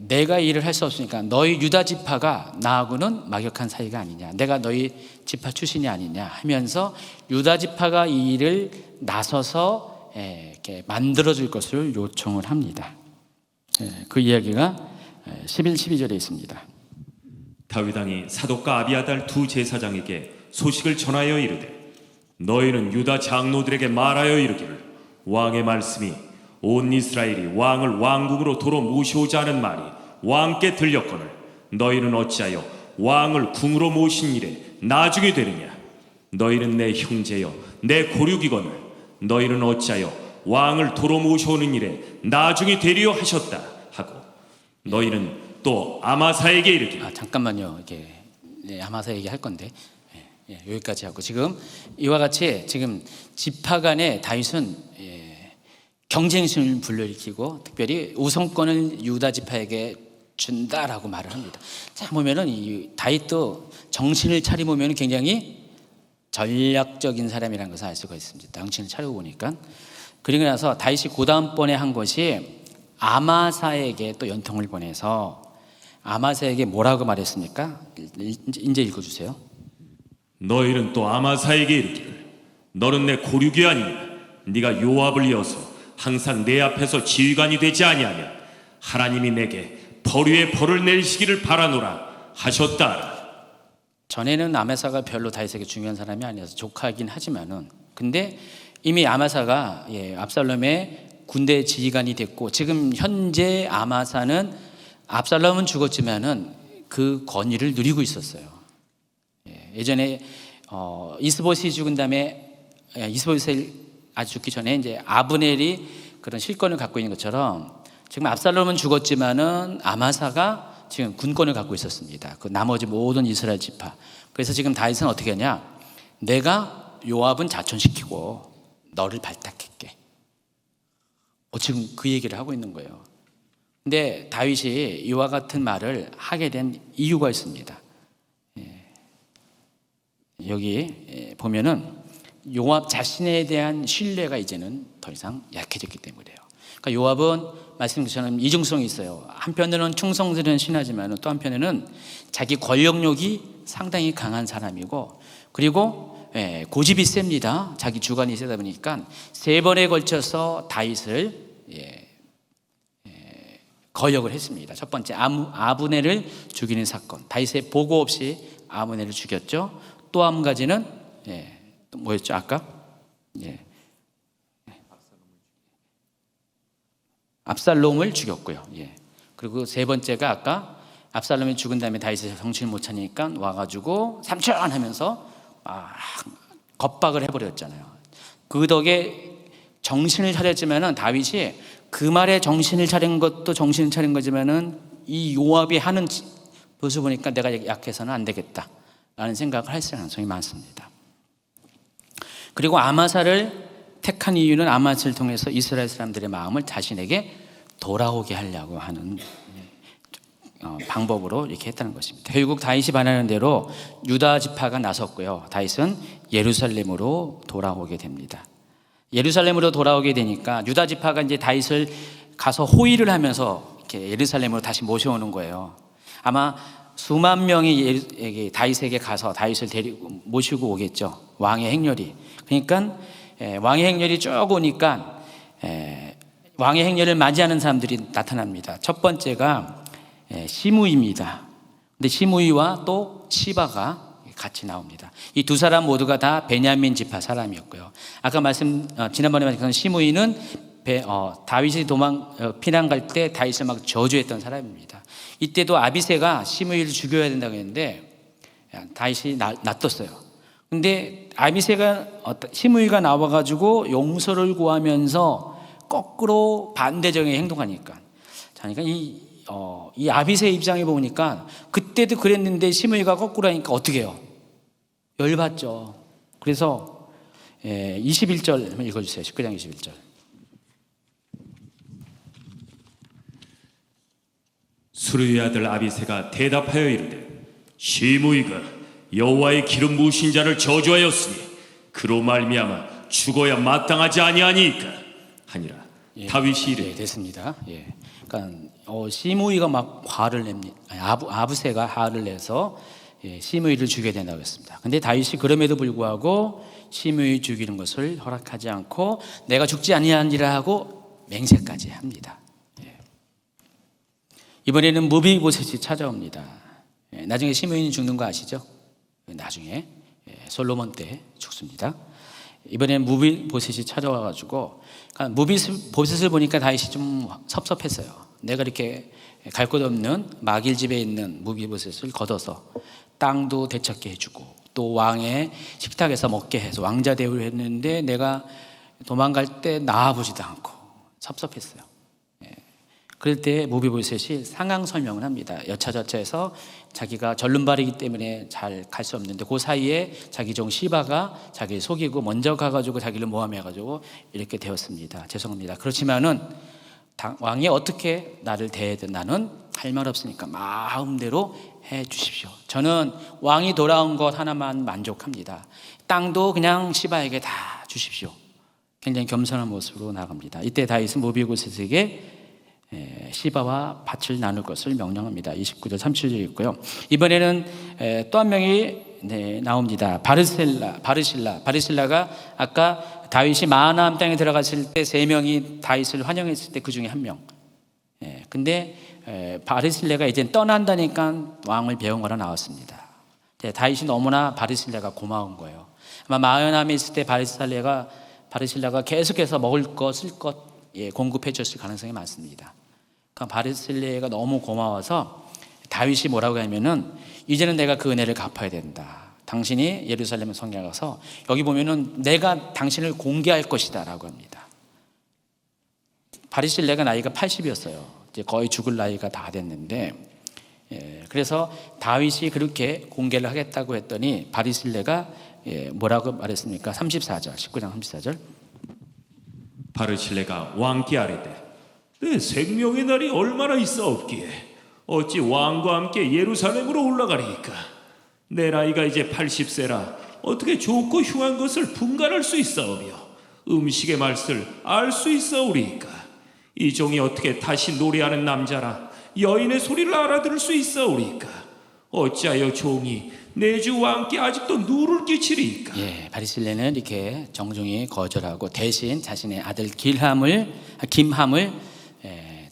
내가 일을 할 수 없으니까 너희 유다 지파가 나하고는 막역한 사이가 아니냐, 내가 너희 지파 출신이 아니냐 하면서 유다 지파가 이 일을 나서서 이렇게 만들어줄 것을 요청을 합니다. 그 이야기가 11, 12절에 있습니다. 다윗 왕이 사독과 아비아달 두 제사장에게 소식을 전하여 이르되 너희는 유다 장로들에게 말하여 이르기를 왕의 말씀이 온 이스라엘이 왕을 왕국으로 도로 모시오자 하는 말이 왕께 들렸거늘 너희는 어찌하여 왕을 궁으로 모신 일에 나중에 되느냐. 너희는 내 형제여 내 고륙이거늘 너희는 어찌하여 왕을 도로 모셔오는 일에 나중에 되리요 하셨다 하고 너희는 또 아마사에게 이르기를. 잠깐만요. 이게 아마사 얘기할 건데 여기까지 하고 지금 이와 같이 지금 지파 간에 다윗은 경쟁심을 불러일으키고 특별히 우선권을 유다 지파에게 준다라고 말을 합니다. 자, 보면은 이 다윗도 정신을 차려보면 굉장히 전략적인 사람이라는 것을 알 수가 있습니다. 정신을 차려보니까. 그리고 나서 다윗이 그 다음번에 한 것이 아마사에게 또 연통을 보내서 아마사에게 뭐라고 말했습니까? 이제 읽어주세요. 너희는 또 아마사에게 이르기를 너는 내 고륙이 아니냐. 네가 요압을 이어서 항상 내 앞에서 지휘관이 되지 아니하면 하나님이 내게 벌 위에 벌을 내리시기를 바라노라 하셨다. 전에는 아마사가 별로 다윗에게 중요한 사람이 아니어서 조카이긴 하지만은 근데 이미 아마사가 압살롬의 군대 지휘관이 됐고 지금 현재 아마사는 압살롬은 죽었지만은 그 권위를 누리고 있었어요. 예전에 이스보시 죽은 다음에 이스보시 아주 죽기 전에 이제 아브넬이 그런 실권을 갖고 있는 것처럼 지금 압살롬은 죽었지만은 아마사가 지금 군권을 갖고 있었습니다. 그 나머지 모든 이스라엘 지파. 그래서 지금 다윗은 어떻게 하냐? 내가 요압은 자천시키고 너를 발탁할게. 지금 그 얘기를 하고 있는 거예요. 근데 다윗이 이와 같은 말을 하게 된 이유가 있습니다. 여기 보면은 요압 자신에 대한 신뢰가 이제는 더 이상 약해졌기 때문이에요. 그러니까 요압은 말씀드린 것처럼 이중성이 있어요. 한편으로는 충성스러운 신하지만 또 한편으로는 자기 권력욕이 상당히 강한 사람이고 그리고 고집이 셉니다. 자기 주관이 세다 보니까 3번에 걸쳐서 다윗을 거역을 했습니다. 첫 번째 아브넬을 죽이는 사건. 다윗의 보고 없이 아브넬을 죽였죠. 또 한 가지는 뭐였죠? 아까? 압살롬을 죽였고요. 그리고 3번째가 아까 압살롬이 죽은 다음에 다윗이 정신을 못 차리니까 와가지고 삼촌 하면서 겁박을 해버렸잖아요. 그 덕에 정신을 차렸지만은 다윗이 그 말에 정신을 차린 것도 정신을 차린 거지만은 이 요압이 하는 모습을 보니까 내가 약해서는 안 되겠다라는 생각을 할 가능성이 많습니다. 그리고 아마사를 택한 이유는 아마사를 통해서 이스라엘 사람들의 마음을 자신에게 돌아오게 하려고 하는 방법으로 이렇게 했다는 것입니다. 결국 다윗이 바라는 대로 유다 지파가 나섰고요. 다윗은 예루살렘으로 돌아오게 됩니다. 예루살렘으로 돌아오게 되니까 유다 지파가 이제 다윗을 가서 호위를 하면서 이렇게 예루살렘으로 다시 모셔오는 거예요. 아마 수만 명이 다윗에게 가서 다윗을 데리고 모시고 오겠죠. 왕의 행렬이. 그러니까 왕의 행렬이 쭉 오니까 왕의 행렬을 맞이하는 사람들이 나타납니다. 첫 번째가 시므이입니다. 근데 시므이와 또 시바가 같이 나옵니다. 이 두 사람 모두가 다 베냐민 지파 사람이었고요. 아까 지난번에 말씀드린 시므이는 다윗이 피난 갈 때 다윗을 막 저주했던 사람입니다. 이때도 아비새가 시므이를 죽여야 된다고 했는데 다윗이 놔뒀어요. 근데 시므이가 나와가지고 용서를 구하면서 거꾸로 반대적인 행동하니까, 그러니까 이 아비새 입장에 보니까 그때도 그랬는데 시므이가 거꾸로 하니까 어떻게 해요? 열받죠. 그래서 21절 읽어주세요. 19장 21절. 수르의 아들 아비새가 대답하여 이르되 시므이가 여호와의 기름 부으신 자를 저주하였으니 그로 말미암아 죽어야 마땅하지 아니하니까 하니라. 다윗이 이르되 됐습니다. 그러니까 시므이가 막 화를 냅니다. 아브새가 화를 내서 시므이를 죽여야 된다고 했습니다. 근데 다윗이 그럼에도 불구하고 시므이 죽이는 것을 허락하지 않고 내가 죽지 아니하니라 하고 맹세까지 합니다. 이번에는 무비보셋이 찾아옵니다. 나중에 시므이는 죽는 거 아시죠? 나중에 솔로몬 때 죽습니다. 이번에는 무비보셋이 찾아와가지고, 그러니까 무비보셋을 보니까 다윗이 좀 섭섭했어요. 내가 이렇게 갈 곳 없는 마길 집에 있는 무비보셋을 걷어서 땅도 되찾게 해주고 또 왕의 식탁에서 먹게 해서 왕자 대우를 했는데 내가 도망갈 때 나와보지도 않고 섭섭했어요. 그럴 때 무비보셋이 상황 설명을 합니다. 여차저차해서 자기가 절름발이기 때문에 잘 갈 수 없는데 그 사이에 자기 종 시바가 자기를 속이고 먼저 가가지고 자기를 모함해가지고 이렇게 되었습니다. 죄송합니다. 그렇지만은 왕이 어떻게 나를 대해든 나는 할 말 없으니까 마음대로 해 주십시오. 저는 왕이 돌아온 것 하나만 만족합니다. 땅도 그냥 시바에게 다 주십시오. 굉장히 겸손한 모습으로 나갑니다. 이때 다윗은 무비보셋에게 시바와 밭을 나눌 것을 명령합니다. 29절 37절 있고요. 이번에는 또 한 명이 나옵니다. 바르실라가 아까 다윗이 마하나임 땅에 들어갔을 때 3명이 다윗을 환영했을 때 그 중에 1명. 근데 바르실라가 이제 떠난다니까 왕을 배웅하러 나왔습니다. 다윗이 너무나 바르실라가 고마운 거예요. 아마 마하나임에 있을 때 바르실라가 계속해서 먹을 것, 쓸 것 공급해 줬을 가능성이 많습니다. 그러니까 바르실레가 너무 고마워서 다윗이 뭐라고 하면은 이제는 내가 그 은혜를 갚아야 된다. 당신이 예루살렘 성에 가서 여기 보면은 내가 당신을 공개할 것이다 라고 합니다. 바르실레가 나이가 80이었어요. 이제 거의 죽을 나이가 다 됐는데, 그래서 다윗이 그렇게 공개를 하겠다고 했더니 바르실레가 뭐라고 말했습니까? 34절, 19장 34절. 바르실레가 왕께 아뢰되 내 생명의 날이 얼마나 있사옵기에 어찌 왕과 함께 예루살렘으로 올라가리이까? 내 나이가 이제 80세라 어떻게 좋고 흉한 것을 분간할 수 있사오며 음식의 맛을 알 수 있사오리이까? 이 종이 어떻게 다시 노래하는 남자라 여인의 소리를 알아들을 수 있사오리이까? 어찌하여 종이 내 주 왕께 아직도 누를 끼치리이까? 바르실레는 이렇게 정중히 거절하고 대신 자신의 아들 김함을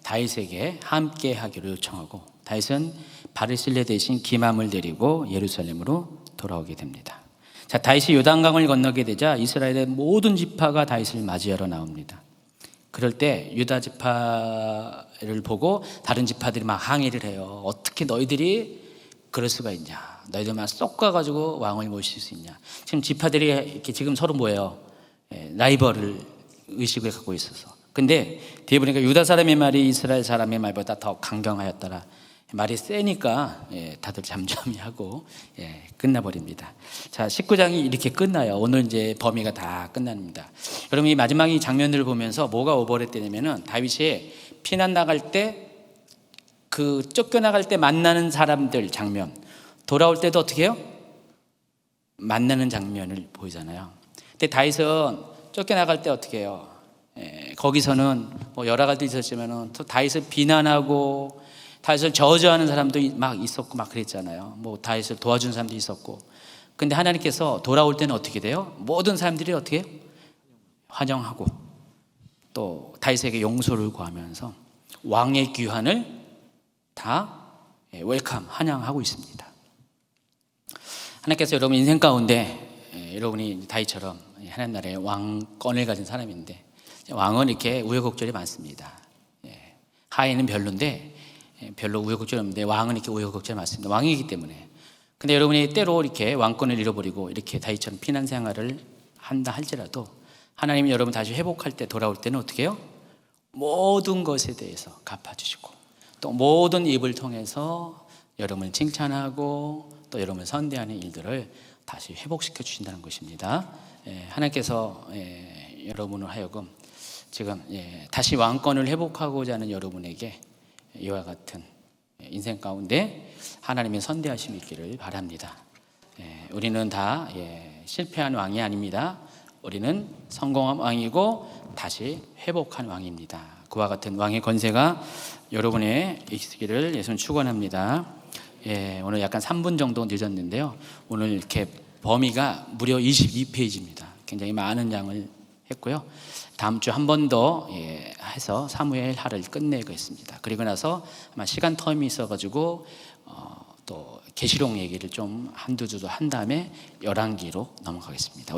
다윗에게 함께 하기로 요청하고 다윗은 바르실레 대신 김함을 데리고 예루살렘으로 돌아오게 됩니다. 자, 다윗이 요단강을 건너게 되자 이스라엘의 모든 지파가 다윗을 맞이하러 나옵니다. 그럴 때 유다 지파를 보고 다른 지파들이 막 항의를 해요. 어떻게 너희들이 그럴 수가 있냐? 너희들만 쏙 가가지고 왕을 모실 수 있냐? 지금 지파들이 이렇게 지금 서로 뭐예요? 라이벌을 의식을 갖고 있어서. 근데 뒤에 보니까 유다 사람의 말이 이스라엘 사람의 말보다 더 강경하였더라. 말이 세니까 다들 잠잠히하고 끝나버립니다. 자, 19장이 이렇게 끝나요. 오늘 이제 범위가 다 끝납니다. 여러분 이 마지막 이 장면들을 보면서 뭐가 오버랩되냐면은 다윗이 피난 나갈 때 그 쫓겨나갈 때 만나는 사람들 장면, 돌아올 때도 어떻게 해요? 만나는 장면을 보이잖아요. 근데 다윗은 쫓겨나갈 때 어떻게 해요? 거기서는 뭐 여러 가지 있었지만은 또 다윗을 비난하고 다윗을 저주하는 사람도 막 있었고 막 그랬잖아요. 뭐 다윗을 도와준 사람도 있었고. 근데 하나님께서 돌아올 때는 어떻게 돼요? 모든 사람들이 어떻게 해요? 환영하고 또 다윗에게 용서를 구하면서 왕의 귀환을 다 웰컴, 환영하고 있습니다. 하나님께서 여러분 인생 가운데 여러분이 다윗처럼 하나님 나라의 왕권을 가진 사람인데 왕은 이렇게 우여곡절이 많습니다. 하인은 별론데 별로 우여곡절이 없는데 왕은 이렇게 우여곡절이 많습니다. 왕이기 때문에. 근데 여러분이 때로 이렇게 왕권을 잃어버리고 이렇게 다윗처럼 피난 생활을 한다 할지라도 하나님이 여러분 다시 회복할 때 돌아올 때는 어떻게 해요? 모든 것에 대해서 갚아주시고 또 모든 입을 통해서 여러분을 칭찬하고 또 여러분을 선대하는 일들을 다시 회복시켜 주신다는 것입니다. 하나님께서 여러분을 하여금 지금 다시 왕권을 회복하고자 하는 여러분에게 이와 같은 인생 가운데 하나님의 선대하심이 있기를 바랍니다. 우리는 다 실패한 왕이 아닙니다. 우리는 성공한 왕이고 다시 회복한 왕입니다. 그와 같은 왕의 권세가 여러분의 있기를 예수는 축원합니다. 오늘 약간 3분 정도 늦었는데요. 오늘 이렇게 범위가 무려 22페이지입니다. 굉장히 많은 양을 했고요. 다음 주 한 번 더 해서 사무엘 하를 끝내겠습니다. 그리고 나서 아마 시간 텀이 있어가지고 또 계시록 얘기를 좀 한두 주도 한 다음에 열왕기로 넘어가겠습니다.